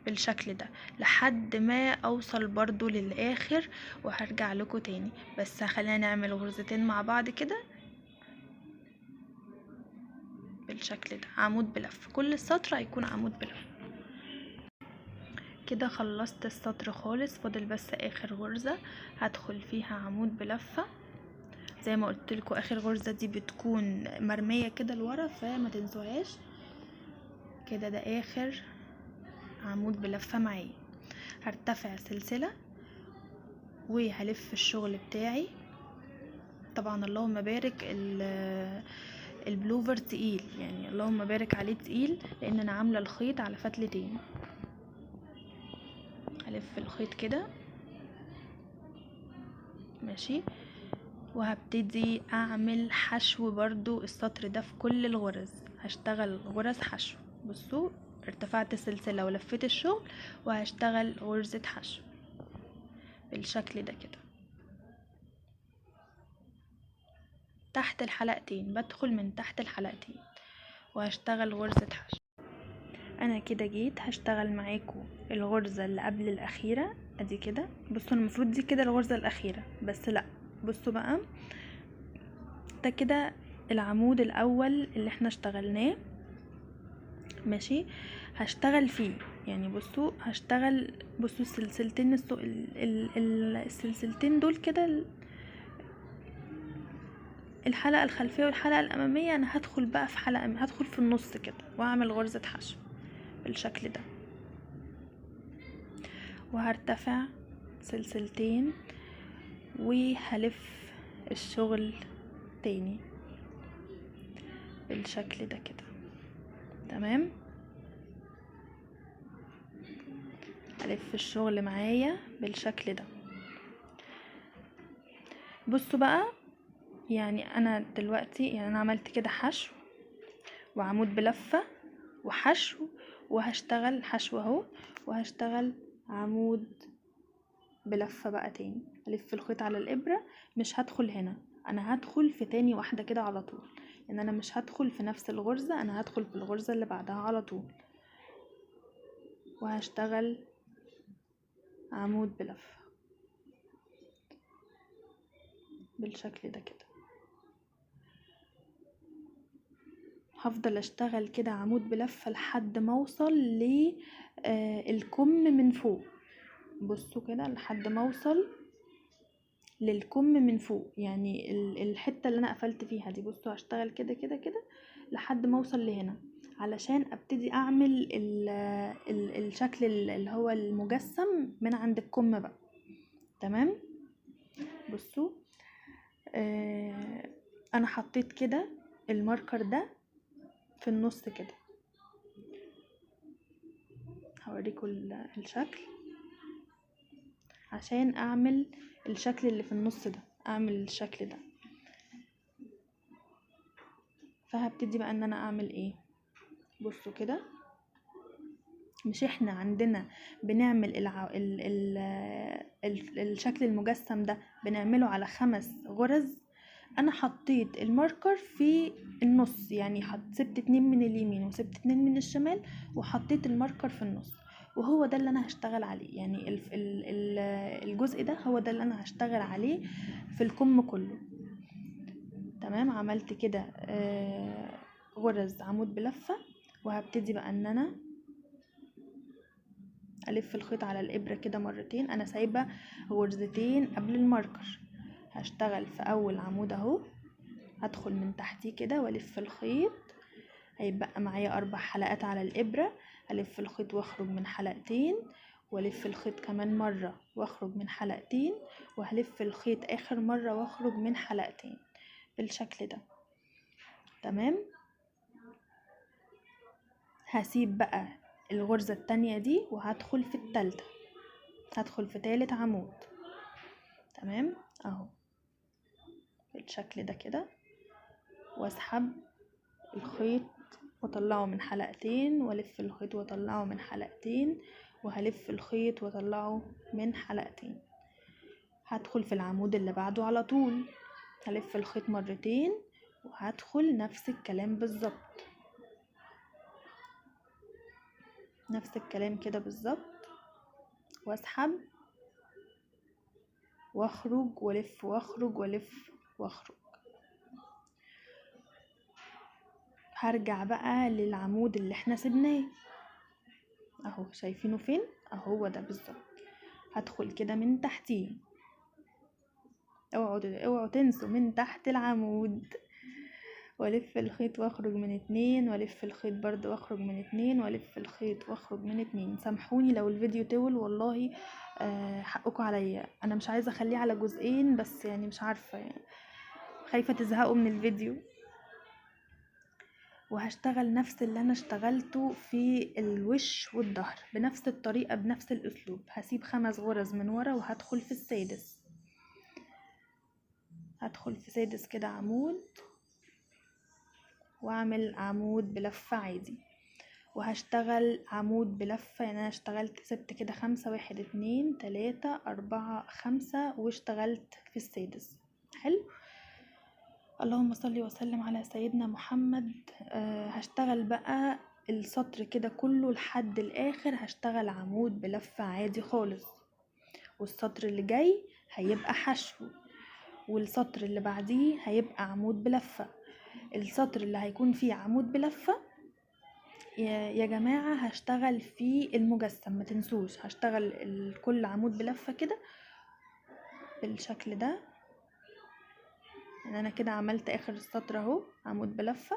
بالشكل ده لحد ما اوصل برضو للاخر، وهرجع لكم تاني. بس خلينا نعمل غرزتين مع بعض كده بالشكل ده، عمود بلف. كل السطر هيكون عمود بلف. كده خلصت السطر خالص، فاضل بس اخر غرزة هدخل فيها عمود بلفة. زي ما قلت لكم اخر غرزة دي بتكون مرمية كده لورا، فما تنسوهاش. كده ده اخر عمود بلفة معايا. هرتفع سلسلة وهلف الشغل بتاعي. طبعا اللهم بارك البلوفر تقيل، يعني اللهم بارك عليه تقيل، لان انا عامله الخيط على فتلتين. هلف الخيط كده ماشي، وهبتدي اعمل حشو برضو السطر ده في كل الغرز. هشتغل غرز حشو. بصوا، ارتفعت السلسلة ولفيت الشغل وهشتغل غرزة حشو بالشكل ده كده تحت الحلقتين. بدخل من تحت الحلقتين وهشتغل غرزة حشو. انا كده جيت هشتغل معاكم الغرزة اللي قبل الاخيرة. ادي كده. بصوا المفروض دي كده الغرزة الاخيرة، بس لا، بصوا بقى، ده كده العمود الاول اللي احنا اشتغلناه ماشي. هشتغل فيه، يعني بصوا هشتغل، بصوا السلسلتين السلسلتين دول كده، الحلقة الخلفية والحلقة الامامية. انا هدخل بقى في حلقة، هدخل في النص كده واعمل غرزة حشو بالشكل ده، وهرتفع سلسلتين وهلف الشغل تاني بالشكل ده كده تمام. هلف الشغل معايا بالشكل ده. بصوا بقى، يعني انا دلوقتي يعني انا عملت كده حشو وعمود بلفة وحشو، وهشتغل حشو اهو، وهشتغل عمود بلفة بقى تاني. الف الخيط على الابرة، مش هدخل هنا، انا هدخل في تاني واحدة كده على طول. ان انا مش هدخل في نفس الغرزة، انا هدخل في الغرزة اللي بعدها على طول، وهشتغل عمود بلفة بالشكل ده كده. هفضل اشتغل كده عمود بلفة لحد ما اوصل للكم من فوق. بصوا كده لحد ما اوصل للكم من فوق، يعني الحتة اللي انا قفلت فيها دي. بصوا هشتغل كده كده كده لحد ما اوصل لهنا، علشان ابتدي اعمل الشكل اللي هو المجسم من عند الكم بقى تمام. بصوا انا حطيت كده الماركر ده في النص كده. هوريكم الشكل عشان اعمل الشكل اللي في النص ده، اعمل الشكل ده. فهبتدي بقى ان انا اعمل ايه. بصوا كده، مش احنا عندنا بنعمل الشكل المجسم ده بنعمله على 5 غرز. انا حطيت الماركر في النص، يعني سبت 2 من اليمين وسبت 2 من الشمال وحطيت الماركر في النص، وهو ده اللي انا هشتغل عليه. يعني الجزء ده هو ده اللي انا هشتغل عليه في الكم كله تمام. عملت كده غرز عمود بلفة، وهبتدي بقى ان انا الف الخيط على الابره كده مرتين. انا سايبه غرزتين قبل الماركر. هشتغل في اول عمود اهو، هدخل من تحتيه كده والف الخيط، هيبقى معايا 4 حلقات على الابره. الف الخيط واخرج من حلقتين، والف الخيط كمان مره واخرج من حلقتين، وهلف الخيط اخر مره واخرج من حلقتين بالشكل ده. تمام. هسيب بقى الغرزة التانية دي وهدخل في التالتة، هدخل في تالت عمود. تمام اهو بالشكل ده كده، واسحب الخيط واطلعه من حلقتين، والف الخيط واطلعه من حلقتين، وهلف الخيط واطلعه من حلقتين. هدخل في العمود اللي بعده على طول، هلف الخيط مرتين وهدخل نفس الكلام بالظبط، نفس الكلام كده بالظبط، واسحب واخرج والف واخرج والف واخرج. هرجع بقى للعمود اللي احنا سبناه اهو، شايفينه فين اهو، هو ده بالظبط. هدخل كده من تحتيه، اوعوا تنسوا من تحت العمود، والف الخيط واخرج من 2، والف الخيط برضو واخرج من 2، والف الخيط واخرج من 2. سامحوني لو الفيديو طول والله، حقكم عليا، انا مش عايزه اخليه على جزئين بس، يعني مش عارفه، يعني خايفه تزهقوا من الفيديو. وهشتغل نفس اللي انا اشتغلته في الوش والظهر بنفس الطريقه بنفس الاسلوب. هسيب 5 غرز من ورا وهدخل في السادس، هدخل في سادس كده عمود، واعمل عمود بلفه عادي، وهشتغل عمود بلفه. يعني انا اشتغلت سبت كده 5، 1 2 3 4 5، واشتغلت في السادس. حلو. اللهم صل وسلم على سيدنا محمد. هشتغل بقى السطر كده كله لحد الاخر، هشتغل عمود بلفة عادي خالص، والسطر اللي جاي هيبقى حشو، والسطر اللي بعديه هيبقى عمود بلفة. السطر اللي هيكون فيه عمود بلفة يا جماعة هشتغل فيه المجسم، ما تنسوش هشتغل كل عمود بلفة كده بالشكل ده. يعني انا كده عملت اخر السطر اهو عمود بلفة،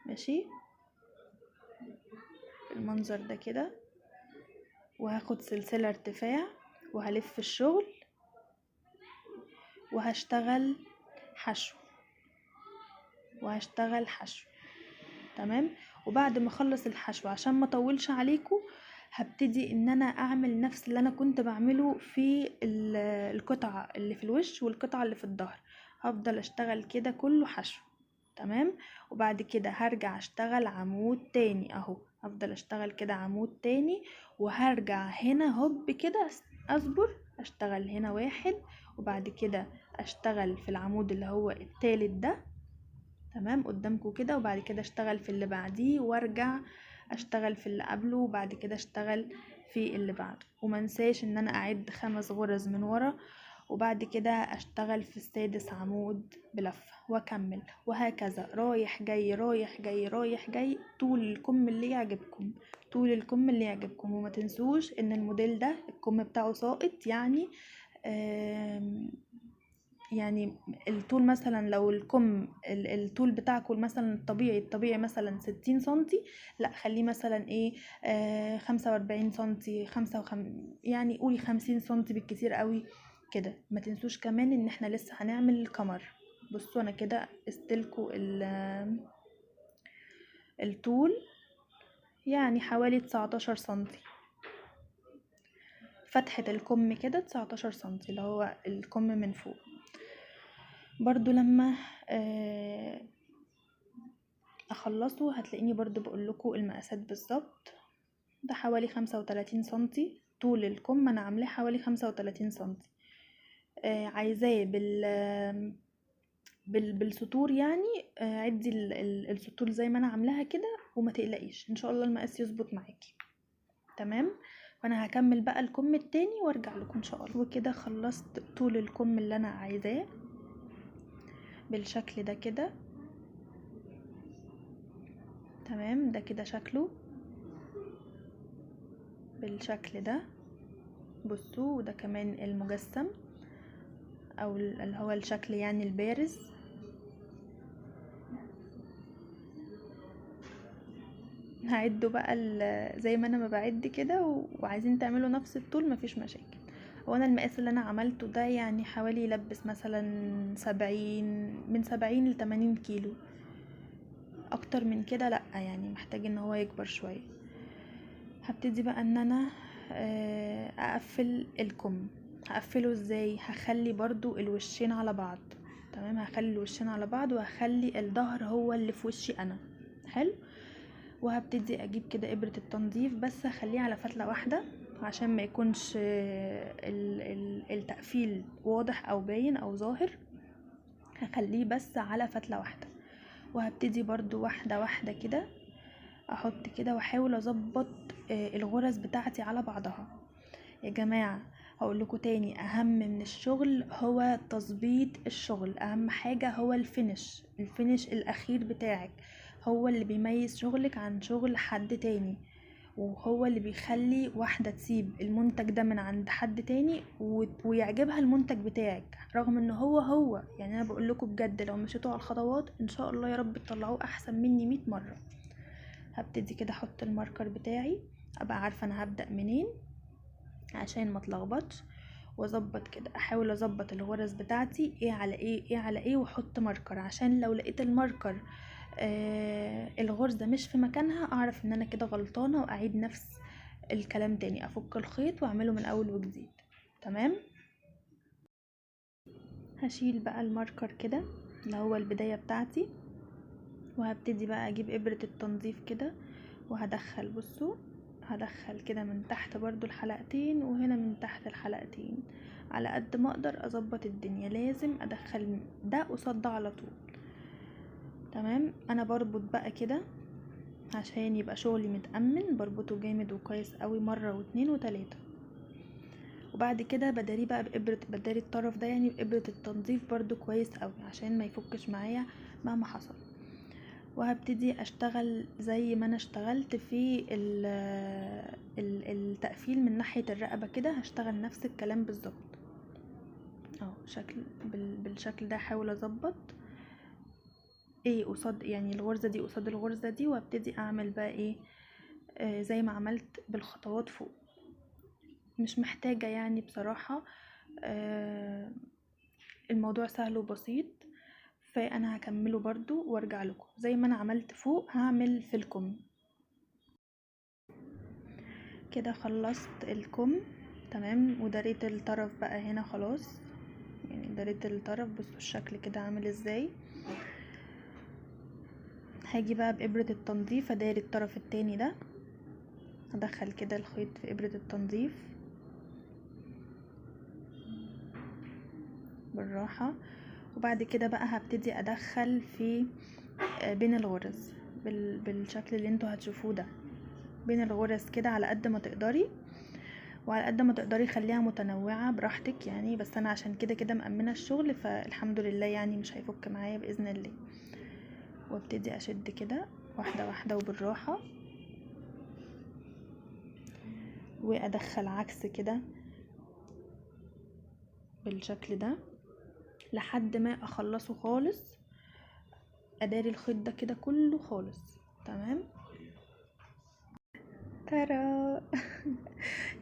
ماشي المنظر ده كده. وهاخد سلسلة ارتفاع وهلف الشغل وهشتغل حشو، وهشتغل حشو. تمام. وبعد ما اخلص الحشو عشان ما اطولش عليكم، هبتدي ان انا اعمل نفس اللي انا كنت بعمله في القطعة اللي في الوش والقطعة اللي في الظهر. هفضل اشتغل كده كله حشو. تمام. وبعد كده هرجع اشتغل عمود تاني اهو، هفضل اشتغل كده عمود تاني، وهرجع هنا هوب كده اصبر اشتغل هنا 1، وبعد كده اشتغل في العمود اللي هو التالت ده. تمام قدامكم كده، وبعد كده اشتغل في اللي بعديه وارجع اشتغل في اللي قبله، وبعد كده اشتغل في اللي بعده. ومنساش ان انا اعد 5 غرز من ورا، وبعد كده اشتغل في السادس عمود بلفة واكمل، وهكذا رايح جاي رايح جاي رايح جاي طول الكم اللي يعجبكم، طول الكم اللي يعجبكم. وما تنسوش ان الموديل ده الكم بتاعه ساقط، يعني الطول مثلا لو الكم الطول بتاعكم مثلا الطبيعي مثلا 60 سنتي، لا خليه مثلا ايه 45 سنتي، يعني قولي 50 سنتي بالكتير قوي كده. ما تنسوش كمان ان احنا لسه هنعمل الكمر. بصوا انا كده استلكوا الطول يعني حوالي 19 سنتي، فتحة الكم كده 19 سنتي اللي هو الكم من فوق. برضو لما اخلصه هتلاقيني برضو بقول لكم المقاسات بالظبط. ده حوالي 35 سنتي طول الكم، انا عاملاه حوالي 35 سنتي. عايزاه بالسطور يعني. عدي السطور زي ما انا عاملاها كده، وما تقلقيش ان شاء الله المقاس يظبط معاكي. تمام. وانا هكمل بقى الكم التاني وارجع لكم ان شاء الله. وكده خلصت طول الكم اللي انا عايزاه بالشكل ده كده. تمام. ده كده شكله. بالشكل ده. بصوا، وده كمان المجسم او اللي هو الشكل يعني البارز. هعده بقى زي ما انا ما بعد كده، وعايزين تعملوا نفس الطول مفيش مشاكل. وانا المقاس اللي انا عملته ده يعني حوالي يلبس مثلا من 70 ل80 كيلو، اكتر من كده لا، يعني محتاج ان هو يكبر شوية. هبتدي بقى ان انا اقفل الكم. هقفله ازاي؟ هخلي برضو الوشين على بعض. تمام، هخلي الوشين على بعض وهخلي الظهر هو اللي في وشي انا. حلو. وهبتدي اجيب كده ابرة التنظيف، بس هخليها على فتلة واحدة عشان ما يكونش التقفيل واضح او باين او ظاهر. هخليه بس على فتلة واحدة. وهبتدي برضو واحدة واحدة كده احط كده واحاول اظبط الغرز بتاعتي على بعضها. يا جماعة هقول لكم تاني، اهم من الشغل هو تظبيط الشغل. اهم حاجة هو الفينش الاخير بتاعك، هو اللي بيميز شغلك عن شغل حد تاني، وهو اللي بيخلي واحدة تسيب المنتج ده من عند حد تاني ويعجبها المنتج بتاعك، رغم انه هو يعني انا بقول لكم بجد لو مشيتوا على الخطوات ان شاء الله يا رب تطلعوه احسن مني 100 مرة. هبتدي كده احط الماركر بتاعي، ابقى عارفة انا هبدأ منين عشان ما اتلخبطش، واظبط كده، احاول اظبط الغرز بتاعتي ايه على ايه على ايه، واحط ماركر عشان لو لقيت الماركر الغرزة مش في مكانها اعرف ان انا كده غلطانة، واعيد نفس الكلام تاني، افك الخيط واعمله من اول وجديد. تمام. هشيل بقى الماركر كده اللي هو البداية بتاعتي، وهبتدي بقى اجيب ابرة التنظيف كده وهدخل. بصوا، هدخل كده من تحت برضو الحلقتين، وهنا من تحت الحلقتين، على قد ما اقدر اظبط الدنيا. لازم ادخل ده قصاد ده على طول. تمام. انا بربط بقى كده عشان يبقى شغلي متأمن، بربطه جامد وكويس قوي مرة واتنين وتلاتة. وبعد كده بداريه بقى بداري الطرف ده يعني بإبرة التنظيف برضو كويس قوي عشان ما يفكش معايا مهما حصل. وهبتدي اشتغل زي ما انا اشتغلت في التقفيل من ناحية الرقبة كده، هشتغل نفس الكلام بالظبط. شكل بالشكل ده. احاول اظبط ايه قصاد يعني الغرزة دي قصاد الغرزة دي، وابتدي اعمل بقى ايه زي ما عملت بالخطوات فوق. مش محتاجة يعني بصراحة، الموضوع سهل وبسيط. فانا هكمله برضو وارجع لكم زي ما انا عملت فوق هعمل في الكم كده. خلصت الكم تمام، وداريت الطرف بقى هنا خلاص، يعني داريت الطرف. بصوا الشكل كده عامل ازاي. هاجي بقى بإبرة التنظيف اداري الطرف التاني ده، هدخل كده الخيط في إبرة التنظيف بالراحة. وبعد كده بقى هبتدي ادخل في بين الغرز بالشكل اللي انتوا هتشوفوه ده، بين الغرز كده على قد ما تقدري، وعلى قد ما تقدري خليها متنوعة براحتك يعني. بس انا عشان كده مأمنة الشغل فالحمد لله يعني مش هيفك معايا بإذن الله. وابتدي اشد كده واحدة واحدة وبالراحة، وادخل عكس كده بالشكل ده لحد ما اخلصه خالص، اداري الخيط ده كده كله خالص. تمام. ترى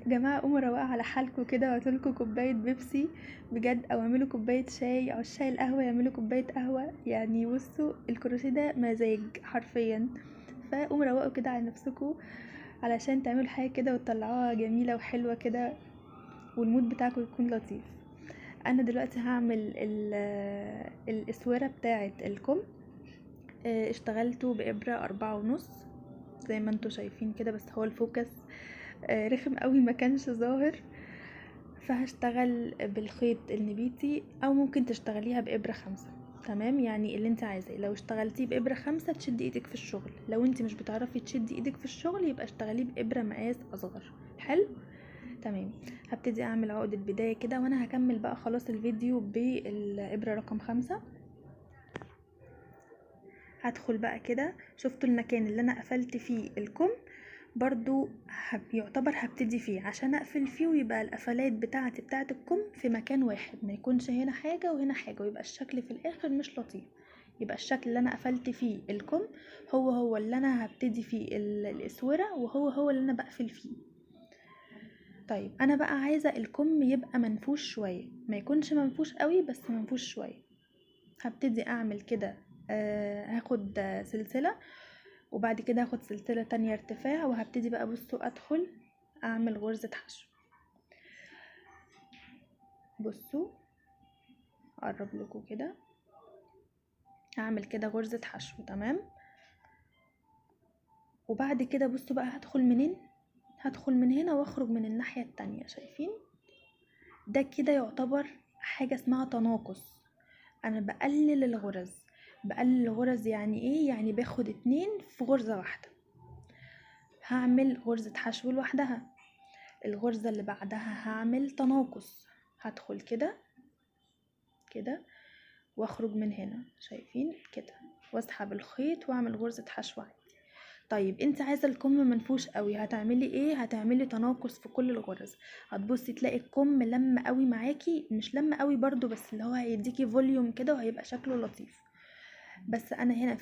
جماعة قوموا روقوا على حالكم كده، وهاتولكوا كوباية بيبسي بجد، او اعملوا كوباية شاي، او الشاي القهوة يعملوا كوباية قهوة. يعني بصوا الكروشيه ده مزاج حرفيا. فقوموا روقوا كده على نفسكم علشان تعملوا حاجة كده وتطلعوها جميلة وحلوة كده، والمود بتاعكم يكون لطيف. انا دلوقتي هعمل الاسورة بتاعة الكم. اشتغلته بإبرة 4.5 زي ما انتوا شايفين كده، بس هو الفوكس رخم قوي ما كانش ظاهر. فهشتغل بالخيط النبيتي، او ممكن تشتغليها بإبرة 5. تمام، يعني اللي انت عايزاه. لو اشتغلتيه بإبرة 5 تشدي ايدك في الشغل، لو انت مش بتعرفي تشدي ايدك في الشغل يبقى اشتغليه بإبرة مقاس اصغر. حلو. تمام. هبتدي اعمل عقدة بداية كده، وانا هكمل بقى خلاص الفيديو بالإبرة رقم 5. هدخل بقى كده، شفتوا المكان اللي انا قفلت فيه الكم، برضو يعتبر هبتدي فيه عشان اقفل فيه ويبقى القفلات بتاعه الكم في مكان واحد، ما يكونش هنا حاجه وهنا حاجه ويبقى الشكل في الاخر مش لطيف. يبقى الشكل اللي انا قفلت فيه الكم هو اللي انا هبتدي فيه الاسوره، وهو اللي انا بقفل فيه. طيب انا بقى عايزه الكم يبقى منفوش شويه، ما يكونش منفوش قوي بس منفوش شويه. هبتدي اعمل كده، هاخد سلسله، وبعد كده هاخد سلسله تانية ارتفاع، وهبتدي بقى بصوا ادخل اعمل غرزه حشو. بصوا اقرب لكم كده، هعمل كده غرزه حشو. تمام. وبعد كده بصوا بقى هدخل منين، هدخل من هنا واخرج من الناحيه التانية. شايفين ده كده يعتبر حاجه اسمها تناقص. انا بقلل الغرز. بقلل الغرز يعني ايه؟ يعني باخد 2 في غرزة واحدة. هعمل غرزة حشو لوحدها، الغرزة اللي بعدها هعمل تناقص، هدخل كده كده واخرج من هنا. شايفين كده، واسحب الخيط واعمل غرزة حشو عادي. طيب انت عايزه الكم منفوش قوي، هتعملي ايه؟ هتعملي تناقص في كل الغرز. هتبصي تلاقي الكم لم قوي معاكي، مش لم قوي برضو، بس اللي هو هيديكي فوليوم كده وهيبقى شكله لطيف. بس انا هنا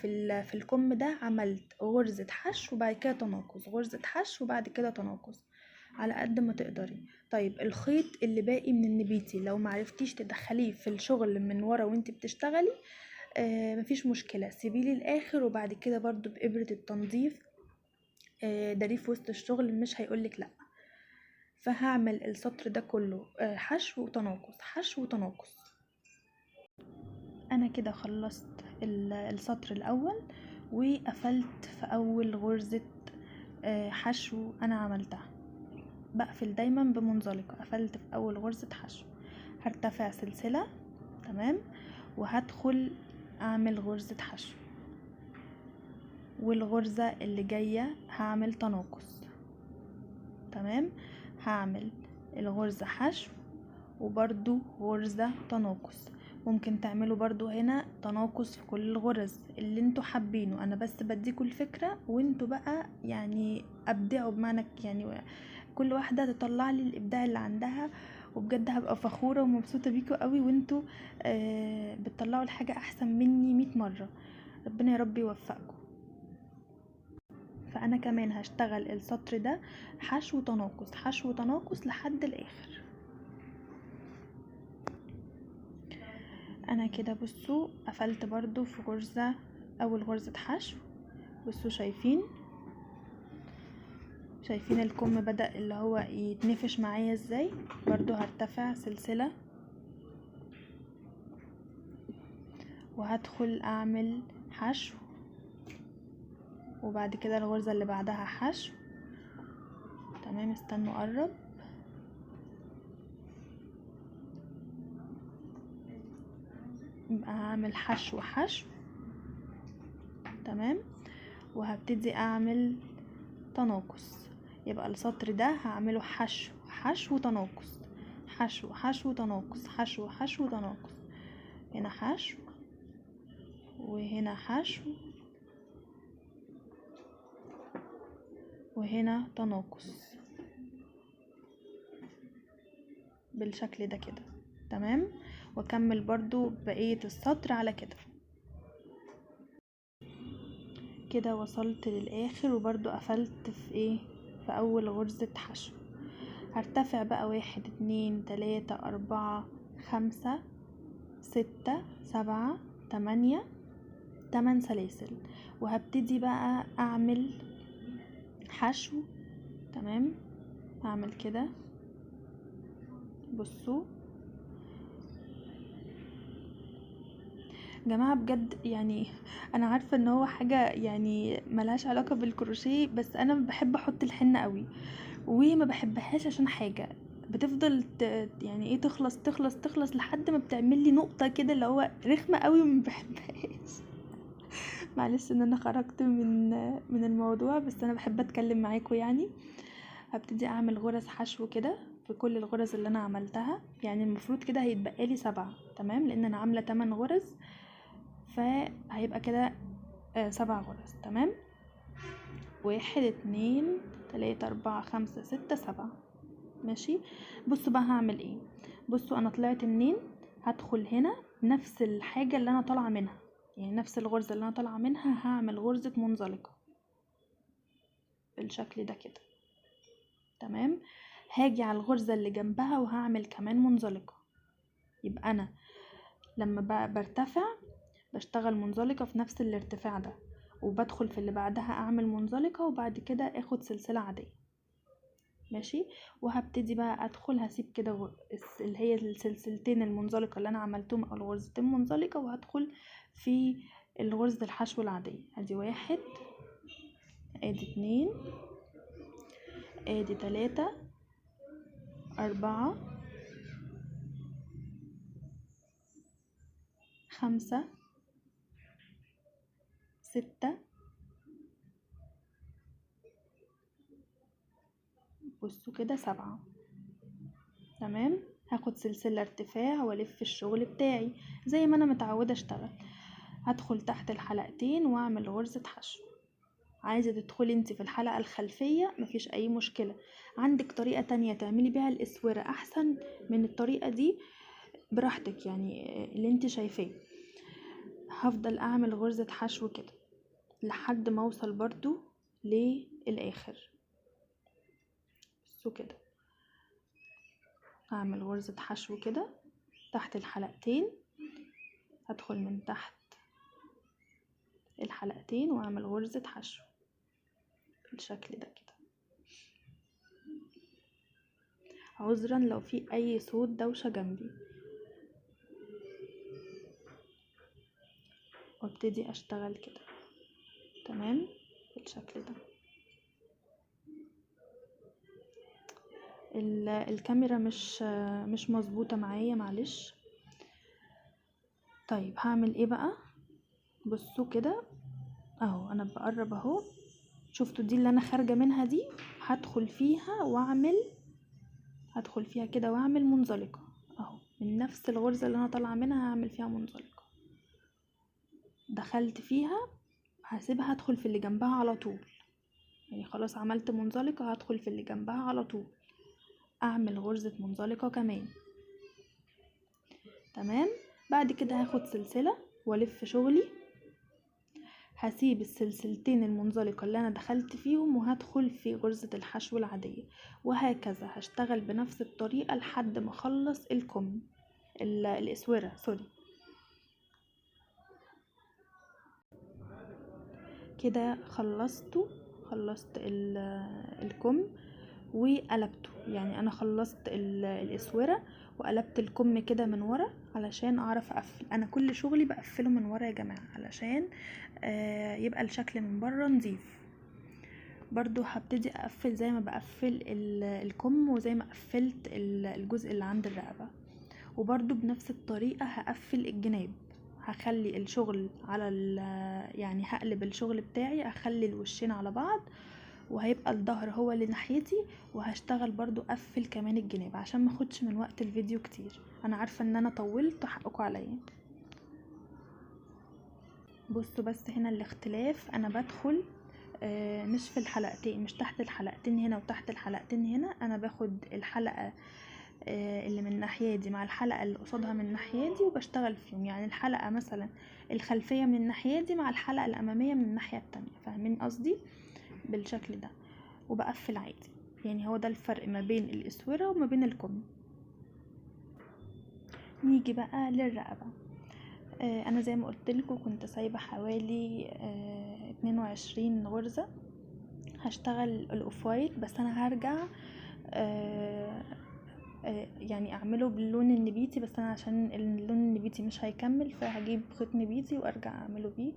في الكم ده عملت غرزة حشو وبعد كده تناقص، غرزة حشو وبعد كده تناقص، على قد ما تقدري. طيب الخيط اللي باقي من النبيتي لو معرفتيش تدخليه في الشغل من ورا وانت بتشتغلي، مفيش مشكلة، سيبيلي الاخر، وبعد كده برضو بإبرة التنظيف داريه في وسط الشغل، مش هيقولك لا. فهعمل السطر ده كله حشو وتناقص، حشو وتناقص. انا كده خلصت السطر الاول وقفلت في اول غرزة حشو انا عملتها. بقفل دايما بمنزلقة. قفلت في اول غرزة حشو، هرتفع سلسلة. تمام. وهدخل اعمل غرزة حشو، والغرزة اللي جاية هعمل تناقص. تمام. هعمل الغرزة حشو وبرضو غرزة تناقص. ممكن تعملوا برضو هنا تناقص في كل الغرز اللي انتوا حابينه، انا بس بديكوا الفكرة وانتوا بقى يعني ابدعوا، بمعنى يعني كل واحدة تطلع لي الابداع اللي عندها، وبجد هبقى فخورة ومبسوطة بيكوا قوي، وانتوا بتطلعوا الحاجة احسن مني 100 مرة. ربنا يا رب يوفقكم. فانا كمان هشتغل السطر ده حشو تناقص، حشو تناقص لحد الاخر. انا كده بصوا قفلت برضو في غرزة، اول غرزة حشو. بصوا شايفين الكم بدأ اللي هو يتنفش معايا ازاي. برضو هرتفع سلسلة وهدخل اعمل حشو، وبعد كده الغرزة اللي بعدها حشو. تمام. استنوا قرب. يبقى هعمل حشو حشو. تمام. وهبتدي اعمل تناقص. يبقى السطر ده هعمله حشو حشو تناقص، حشو حشو تناقص، حشو حشو تناقص. هنا حشو وهنا حشو وهنا تناقص، بالشكل ده كده. تمام. واكمل برضو بقية السطر على كده. كده وصلت للاخر، وبرضو قفلت في اول غرزة حشو. هرتفع بقى 1 2 3 4 5 6 7 8 8 سلاسل، وهبتدي بقى اعمل حشو. تمام. هعمل كده. بصوا جماعة بجد، يعني انا عارفة ان هو حاجة يعني ملهاش علاقة بالكروشيه، بس انا بحب احط الحنة قوي، وما بحبهاش عشان حاجة بتفضل يعني ايه، تخلص لحد ما بتعمل لي نقطة كده اللي هو رخمة قوي وما بحبهاش. معلش ان انا خرجت من الموضوع، بس انا بحب اتكلم معاكم يعني. هبتدي اعمل غرز حشو كده في كل الغرز اللي انا عملتها، يعني المفروض كده هيتبقى لي 7. تمام. لان انا عامله 8 غرز، فهيبقى كده 7 غرز. تمام. 1 2 3 4 5 6 7. ماشي. بصوا بقى هعمل ايه. بصوا انا طلعت منين، هدخل هنا نفس الحاجة اللي انا طالعة منها، يعني نفس الغرزة اللي انا طالعة منها هعمل غرزة منزلقة بالشكل ده كده. تمام. هاجي على الغرزة اللي جنبها وهعمل كمان منزلقة. يبقى انا لما برتفع بشتغل منزلقة في نفس الارتفاع ده، وبدخل في اللي بعدها اعمل منزلقة، وبعد كده اخد سلسلة عادية. ماشي. وهبتدي بقى ادخل، هسيب كده اللي هي السلسلتين المنزلقة اللي انا عملتهم او الغرزتين منزلقة، وهدخل في الغرزة الحشو العادية. ادي 1 ادي 2 ادي 3 4 5 6. بصوا كده 7. تمام. هاخد سلسلة ارتفاع والف الشغل بتاعي زي ما انا متعودة اشتغل. هدخل تحت الحلقتين واعمل غرزة حشو. عايزة تدخلي انت في الحلقة الخلفية مفيش اي مشكلة. عندك طريقة تانية تعملي بيها الاسورة احسن من الطريقة دي براحتك، يعني اللي انت شايفاه. هفضل اعمل غرزة حشو كده لحد ما اوصل برضو للاخر. بصوا كده، هعمل غرزة حشو كده تحت الحلقتين، هدخل من تحت الحلقتين واعمل غرزة حشو بالشكل ده كده. عذرا لو في اي صوت دوشة جنبي. وابتدي اشتغل كده. تمام بالشكل ده. الكاميرا مش مظبوطة معايا، معلش. طيب هعمل ايه بقى. بصوا كده اهو انا بقرب اهو. شفتوا دي اللي انا خارجة منها دي، هدخل فيها كده واعمل منزلقة اهو من نفس الغرزة اللي انا طالعة منها هعمل فيها منزلقة. دخلت فيها هسيبها ادخل في اللي جنبها على طول، يعني خلاص عملت منزلقة هدخل في اللي جنبها على طول اعمل غرزة منزلقة كمان. تمام. بعد كده هاخد سلسلة والف شغلي، هسيب السلسلتين المنزلقة اللي انا دخلت فيهم وهدخل في غرزة الحشو العادية، وهكذا هشتغل بنفس الطريقة لحد ما اخلص الكم الاسورة سوري. كده خلصت الكم وقلبته، يعني انا خلصت الاسوره وقلبت الكم كده من ورا علشان اعرف اقفل. انا كل شغلي بقفله من ورا يا جماعه علشان يبقى الشكل من بره نظيف. برضو هبتدي اقفل زي ما بقفل الكم وزي ما قفلت الجزء اللي عند الرقبه، وبرضو بنفس الطريقه هقفل الجناب. هخلي الشغل على يعني هقلب الشغل بتاعي، هخلي الوشين على بعض، وهيبقى الظهر هو اللي ناحيتي، وهشتغل برضو اقفل كمان الجناب عشان ما اخدش من وقت الفيديو كتير. انا عارفه ان انا طولت حقكم عليا. بصوا بس هنا الاختلاف، انا بدخل مش في الحلقتين، مش تحت الحلقتين هنا وتحت الحلقتين هنا، انا باخد الحلقه اللي من الناحيه دي مع الحلقه اللي قصادها من الناحيه دي وبشتغل فيهم، يعني الحلقه مثلا الخلفيه من الناحيه دي مع الحلقه الاماميه من الناحيه التانية. فاهمين قصدي؟ بالشكل ده. وبقفل عادي، يعني هو ده الفرق ما بين الاسوره وما بين الكم. نيجي بقى للرقبه. انا زي ما قلت لكم كنت سايبه حوالي 22 غرزه. هشتغل الاوف وايت، بس انا هرجع يعني اعمله باللون النبيتي، بس انا عشان اللون النبيتي مش هيكمل فهجيب خيط نبيتي وارجع اعمله بيه.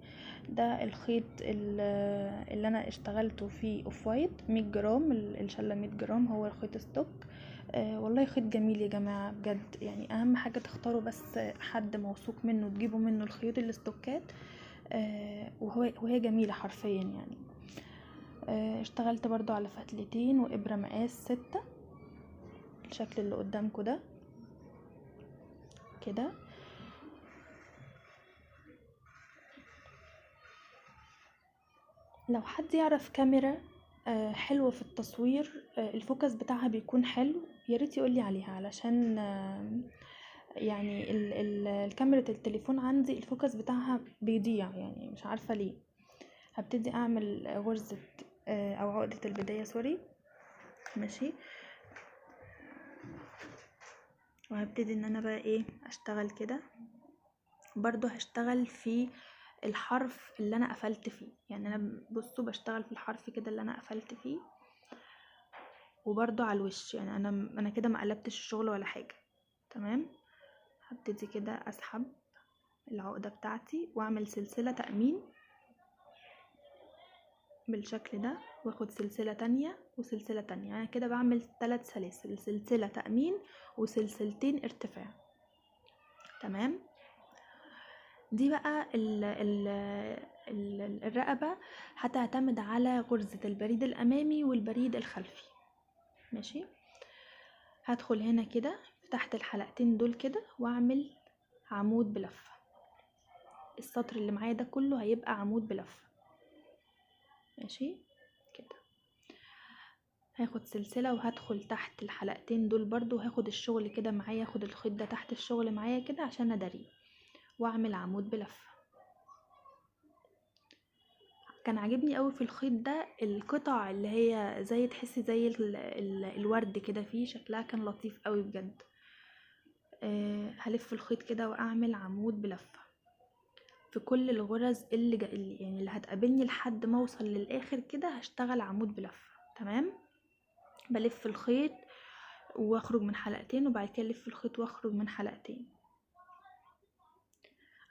ده الخيط اللي انا اشتغلته فيه اوف وايت 100 جرام، الشله 100 جرام هو الخيط ستوك. والله خيط جميل يا جماعه بجد، يعني اهم حاجه تختاروا بس حد موثوق منه تجيبوا منه الخيوط الاستوكات. وهي جميله حرفيا يعني. اشتغلت برضو على فتلتين وابره مقاس 6 الشكل اللي قدامكم ده كده. لو حد يعرف كاميرا حلوة في التصوير، الفوكس بتاعها بيكون حلو. يا ريت يقولي عليها علشان يعني الكاميرا التليفون عندي الفوكس بتاعها بيضيع، يعني مش عارفة ليه. هبتدي اعمل غرزة او عقدة البداية، سوري. ماشي، وهبتدي ان انا بقى ايه اشتغل كده. برضو هشتغل في الحرف اللي انا قفلت فيه، يعني انا بصوا بشتغل في الحرف كده اللي انا قفلت فيه، وبرضو على الوش. يعني انا كده ما قلبتش الشغل ولا حاجة. تمام، هبتدي كده اسحب العقدة بتاعتي واعمل سلسلة تأمين بالشكل ده، واخد سلسلة تانية وسلسلة تانية. يعني كده بعمل 3 سلاسل، سلسلة تأمين وسلسلتين ارتفاع. تمام، دي بقى الرقبة هتعتمد على غرزة البريد الأمامي والبريد الخلفي. ماشي، هدخل هنا كده تحت الحلقتين دول كده واعمل عمود بلفة. السطر اللي معايا ده كله هيبقى عمود بلفة. ماشي كده، هاخد سلسلة وهدخل تحت الحلقتين دول برضو، هاخد الشغل كده معايا، هاخد الخيط ده تحت الشغل معايا كده عشان اداريه، واعمل عمود بلفة. كان عاجبني قوي في الخيط ده القطع اللي هي زي تحسي زي الورد كده فيه، شكلها كان لطيف قوي بجد. هلف الخيط كده واعمل عمود بلفة في كل الغرز اللي هتقابلني لحد ما اوصل للاخر كده هشتغل عمود بلفة. تمام، بلف الخيط واخرج من حلقتين، وبعد كده الف الخيط واخرج من حلقتين،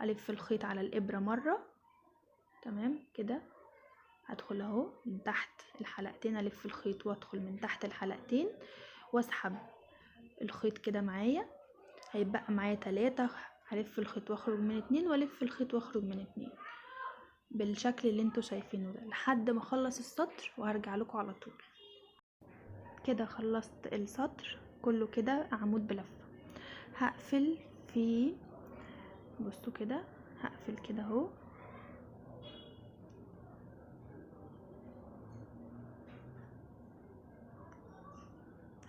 الف الخيط على الابرة مرة. تمام كده، هدخل اهو من تحت الحلقتين، الف الخيط وادخل من تحت الحلقتين واسحب الخيط كده معايا، هيبقى معايا 3. هلف الخيط واخرج من 2 والف الخيط واخرج من 2 بالشكل اللي انتوا شايفينه ده لحد ما اخلص السطر، وهرجع لكم على طول. كده خلصت السطر كله كده عمود بلفة. هقفل فيه، بصوا كده، هقفل كده اهو.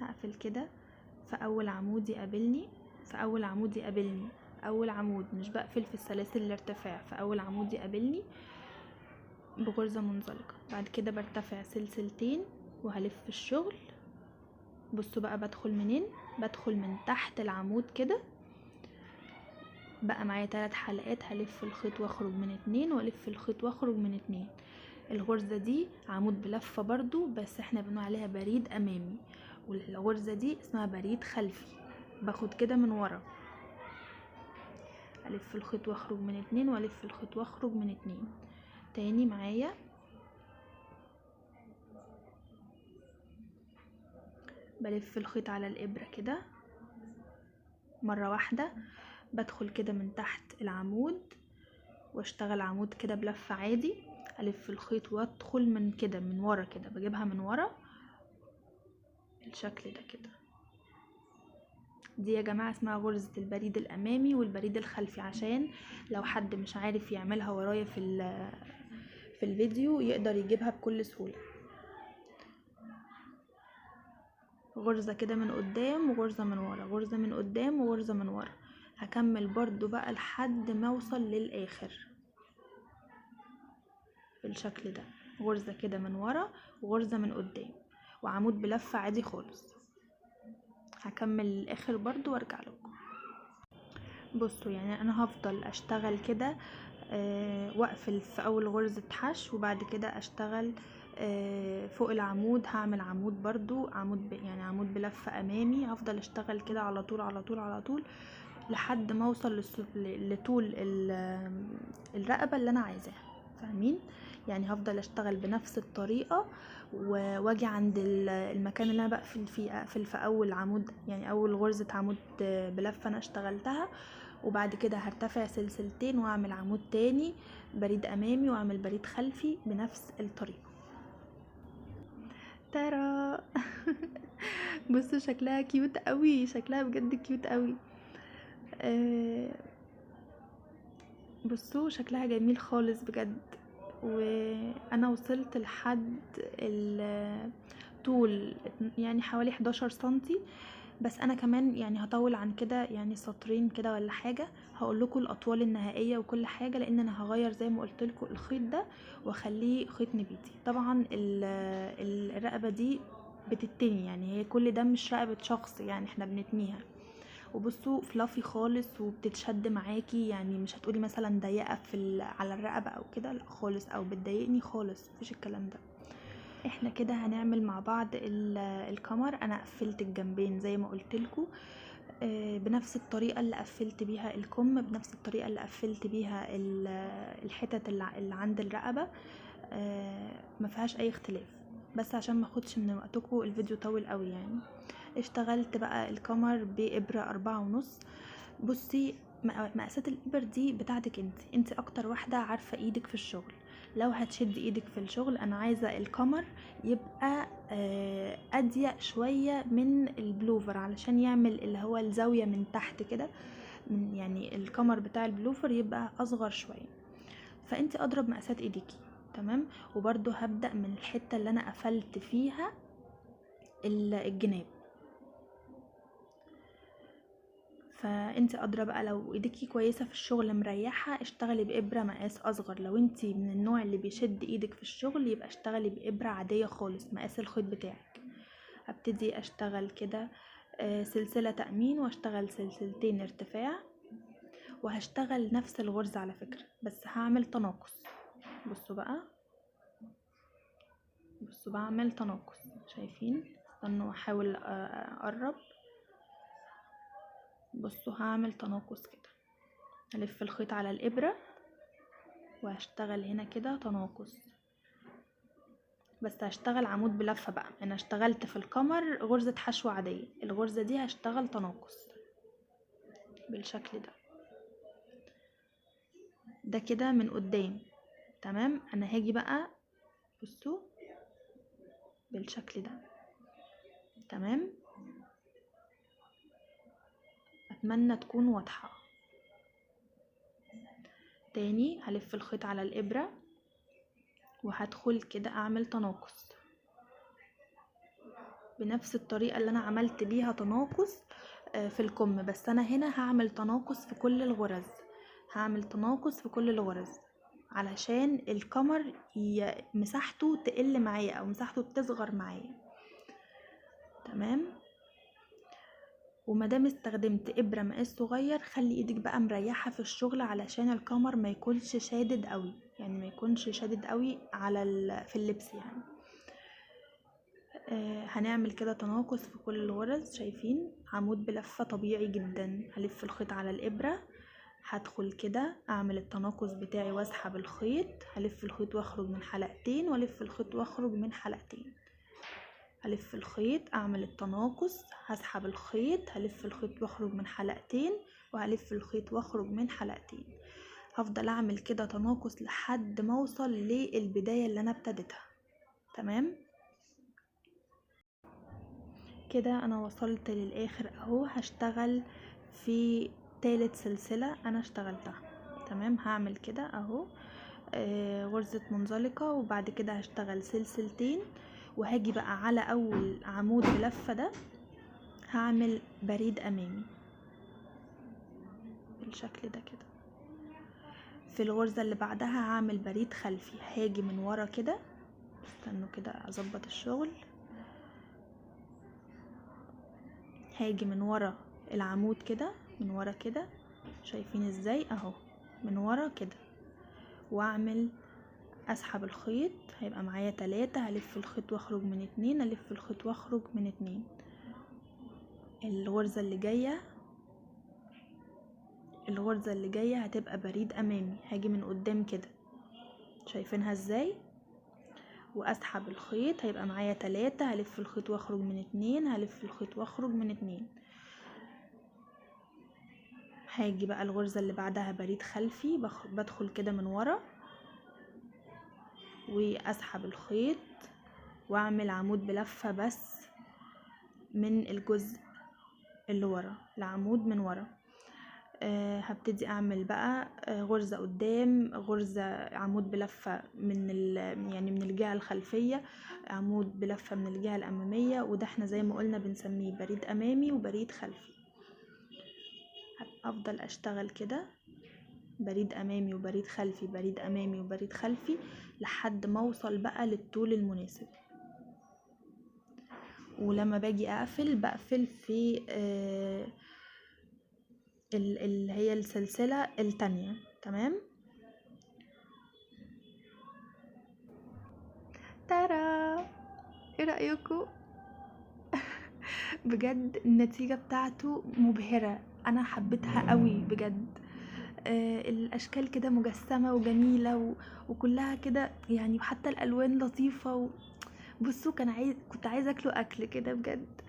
هقفل كده في اول عمود يقابلني، في اول عمود يقابلني، اول عمود، مش بقفل في السلاسل الارتفاع، في اول عمود يقابلني بغرزة منزلقة. بعد كده برتفع سلسلتين وهلف الشغل. بصوا بقى بدخل منين، بدخل من تحت العمود كده، بقى معايا 3 حلقات، هلف الخيط واخرج من 2 والف الخيط واخرج من 2. الغرزة دي عمود بلفة برضو، بس احنا بنقول عليها بريد امامي، والغرزة دي اسمها بريد خلفي. باخد كده من ورا، الف الخيط واخرج من 2 والف الخيط واخرج من 2 تاني معايا. بلف الخيط على الابرة كده مرة واحدة، بدخل كده من تحت العمود واشتغل عمود كده بلفة عادي، الف الخيط وادخل من كده من ورا كده، بجيبها من ورا بالشكل ده كده. دي يا جماعة اسمها غرزة البريد الامامي والبريد الخلفي، عشان لو حد مش عارف يعملها ورايا في الفيديو يقدر يجيبها بكل سهولة. غرزة كده من قدام وغرزة من ورا، غرزة من قدام وغرزة من ورا. هكمل برضو بقى لحد ما اوصل للاخر بالشكل ده، غرزة كده من ورا وغرزة من قدام وعمود بلفة عادي خالص. هكمل الاخر برضو وارجع لكم. بصوا يعني انا هفضل اشتغل كده واقفل في اول غرزة حشو، وبعد كده اشتغل فوق العمود، هعمل عمود برضو، يعني عمود بلفة امامي. هفضل اشتغل كده على طول على طول على طول لحد ما اوصل لطول الرقبة اللي انا عايزاها. فاهمين؟ يعني هفضل اشتغل بنفس الطريقة واجي عند المكان اللي انا بقفل فيه، اقفل في اول عمود، يعني اول غرزة عمود بلفة انا اشتغلتها، وبعد كده هرتفع سلسلتين واعمل عمود تاني بريد امامي واعمل بريد خلفي بنفس الطريقة. ترى بصوا شكلها كيوت قوي، شكلها بجد كيوت قوي. بصوا شكلها جميل خالص بجد. وانا وصلت لحد طول يعني حوالي 11 سنتي. بس انا كمان يعني هطول عن كده يعني سطرين كده ولا حاجه. هقول لكم الاطوال النهائيه وكل حاجه، لان انا هغير زي ما قلت لكم الخيط ده واخليه خيط نبيتي. طبعا الرقبه دي بتتني، يعني هي كل ده مش رقبه شخص، يعني احنا بنتنيها. وبصوا فلافي خالص وبتتشد معاكي، يعني مش هتقولي مثلا ضيقه على الرقبه او كده، لا خالص، او بتضايقني خالص، مفيش الكلام ده. احنا كده هنعمل مع بعض الكمر. انا قفلت الجنبين زي ما قلت لكم بنفس الطريقه اللي قفلت بيها الكم، بنفس الطريقه اللي قفلت بيها الحتت اللي عند الرقبه، ما فيهاش اي اختلاف. بس عشان ما اخدش من وقتكم، الفيديو طويل قوي يعني. اشتغلت بقى الكمر بابره 4.5. بصي، مقاسات الابر دي بتاعتك انت اكتر واحده عارفه ايدك في الشغل. لو هتشد ايدك في الشغل، انا عايزه الكمر يبقى اضيق شويه من البلوفر، علشان يعمل اللي هو الزاويه من تحت كده، من يعني الكمر بتاع البلوفر يبقى اصغر شويه. فانت اضرب مقاسات ايديكي، تمام. وبرده هبدا من الحته اللي انا قفلت فيها الجناب. فانت ادرى بقى، لو ايديكي كويسه في الشغل مريحه، اشتغلي بابره مقاس اصغر. لو انت من النوع اللي بيشد ايدك في الشغل، يبقى اشتغلي بابره عاديه خالص مقاس الخيط بتاعك. هبتدي اشتغل كده سلسله تأمين، واشتغل سلسلتين ارتفاع، وهشتغل نفس الغرزه على فكره، بس هعمل تناقص. بصوا بقى، بصوا بعمل تناقص، شايفين؟ استنوا احاول اقرب. بصوا هعمل تناقص كده، هلف الخيط على الابره وهشتغل هنا كده تناقص. بس هشتغل عمود بلفه بقى. انا اشتغلت في الكمر غرزه حشو عاديه، الغرزه دي هشتغل تناقص بالشكل ده. ده كده من قدام، تمام. انا هاجي بقى، بصوا بالشكل ده، تمام. اتمنى تكون واضحه. تاني هلف الخيط على الابره وهدخل كده اعمل تناقص بنفس الطريقه اللي انا عملت بيها تناقص في الكم. بس انا هنا هعمل تناقص في كل الغرز، هعمل تناقص في كل الغرز علشان الكمر مساحته تقل معايا او مساحته تصغر معايا، تمام. ومادام استخدمت ابره مقاس صغير، خلي ايدك بقى مريحه في الشغل علشان الكمر ما يكونش شادد قوي، يعني ما يكونش شادد قوي في اللبس يعني. هنعمل كده تناقص في كل الغرز. شايفين؟ عمود بلفه طبيعي جدا. هلف الخيط على الابره، هدخل كده اعمل التناقص بتاعي واسحب الخيط، هلف الخيط واخرج من حلقتين، والف الخيط واخرج من حلقتين، هلف الخيط اعمل التناقص، هسحب الخيط، هلف الخيط واخرج من حلقتين، وهلف الخيط واخرج من حلقتين. هفضل اعمل كده تناقص لحد ما اوصل للبداية اللي انا ابتديتها، تمام. كده انا وصلت للاخر اهو. هشتغل في تالت سلسلة انا اشتغلتها، تمام. هعمل كده اهو غرزة منزلقة، وبعد كده هشتغل سلسلتين، وهاجي بقى على اول عمود بلفة ده هعمل بريد امامي بالشكل ده كده. في الغرزة اللي بعدها هعمل بريد خلفي، هاجي من ورا كده، استنوا كده اظبط الشغل، هاجي من ورا العمود كده، من ورا كده، شايفين ازاي؟ اهو من ورا كده، واعمل اسحب الخيط، هيبقى معايا 3، هلف الخيط واخرج من 2، الف الخيط واخرج من 2. الغرزة اللي جاية هتبقى بريد امامي، هاجي من قدام كده، شايفينها ازاي؟ واسحب الخيط، هيبقى معايا 3، هلف الخيط واخرج من 2، هلف الخيط واخرج من 2. هاجي بقى الغرزة اللي بعدها بريد خلفي، بدخل كده من ورا واسحب الخيط واعمل عمود بلفة بس من الجزء اللي ورا، العمود من ورا. هبتدي اعمل بقى غرزة قدام، غرزة عمود بلفة يعني من الجهة الخلفية، عمود بلفة من الجهة الامامية، وده احنا زي ما قلنا بنسميه بريد امامي وبريد خلفي. افضل اشتغل كده بريد امامي وبريد خلفي، بريد امامي وبريد خلفي، لحد ما اوصل بقى للطول المناسب. ولما باجي اقفل بقفل في اللي هي السلسلة التانية. تمام. ترى ايه رأيكم؟ بجد النتيجة بتاعته مبهرة، انا حبيتها قوي بجد. الاشكال كده مجسمة وجميلة وكلها كده يعني، وحتى الالوان لطيفة بصوا كنت عايزة اكله اكل كده بجد.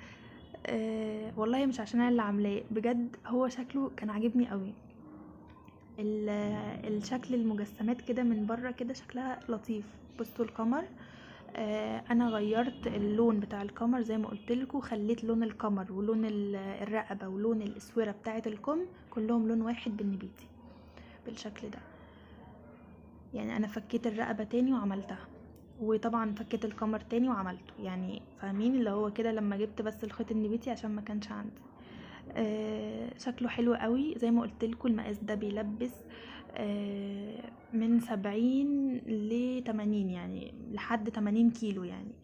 والله مش عشان انا اللي عاملاه، بجد هو شكله كان عاجبني قوي. الشكل المجسمات كده من بره كده شكلها لطيف. بصوا القمر، انا غيرت اللون بتاع القمر زي ما قلت لكم، خليت لون القمر ولون الرقبه ولون الاسوره بتاعه الكم كلهم لون واحد بالنبيتي بالشكل ده. يعني انا فكيت الرقبه تاني وعملتها، وطبعا فكيت القمر تاني وعملته، يعني فاهمين اللي هو كده لما جبت بس الخيط النبيتي عشان ما كانش عندي. شكله حلو قوي زي ما قلت لكم. المقاس ده بيلبس من 70 ل 80، يعني لحد 80 كيلو يعني.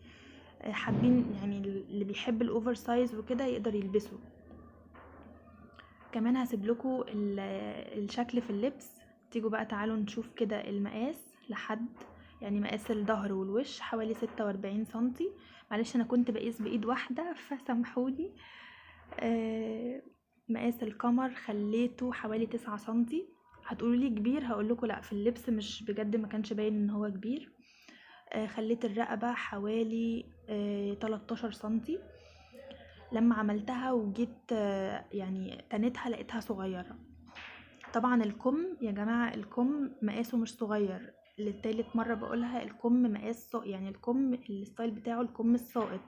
حابين يعني اللي بيحب الاوفر سايز وكده يقدر يلبسه. كمان هسيب لكم الشكل في اللبس. تيجوا بقى تعالوا نشوف كده المقاس لحد يعني مقاس الظهر والوش حوالي 46 سنتي. معلش انا كنت بقيس بايد واحده فسامحوني. مقاس القمر خليته حوالي 9 سنتي. هتقولوا لي كبير، هقول لكم لا، في اللبس مش بجد ما كانش باين ان هو كبير. خليت الرقبه حوالي 13 سنتي. لما عملتها وجيت يعني تنتها لقيتها صغيره. طبعا الكم يا جماعه، الكم مقاسه مش صغير، للتالت مره بقولها، الكم مقاس يعني الكم الستايل بتاعه الكم الساقط،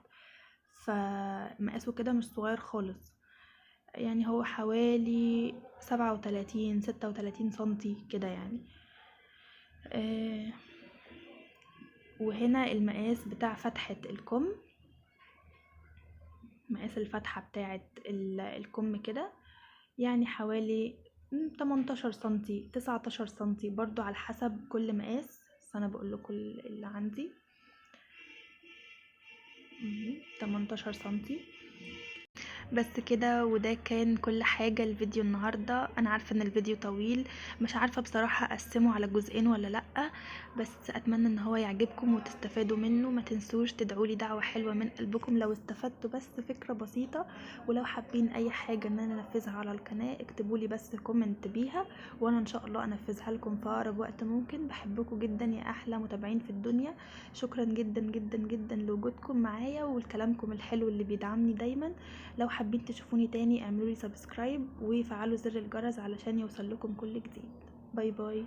فمقاسه كده مش صغير خالص. يعني هو حوالي 37 36 سنتي كده يعني. وهنا المقاس بتاع فتحة الكم، مقاس الفتحة بتاعة الكم كده يعني حوالي 18 سنتي 19 سنتي، برضو على حسب كل مقاس. بس انا بقول لكم اللي عندي 18 سنتي بس كده. وده كان كل حاجة الفيديو النهاردة. انا عارفة ان الفيديو طويل، مش عارفة بصراحة اقسمه على جزئين ولا لأ، بس اتمنى ان هو يعجبكم وتستفادوا منه. ما تنسوش تدعولي دعوة حلوة من قلبكم لو استفدتوا بس فكرة بسيطة. ولو حابين اي حاجة ان انا انفذها على القناة اكتبولي بس كومنت بيها، وانا ان شاء الله انفذها لكم في اقرب وقت ممكن. بحبكم جدا يا احلى متابعين في الدنيا. شكرا جدا جدا جدا لوجودكم معايا والكلامكم الحلو اللي بيدعمني دايما. لو حابين تشوفوني تاني اعملوا لي سبسكرايب وفعلوا زر الجرس علشان يوصل لكم كل جديد. باي باي.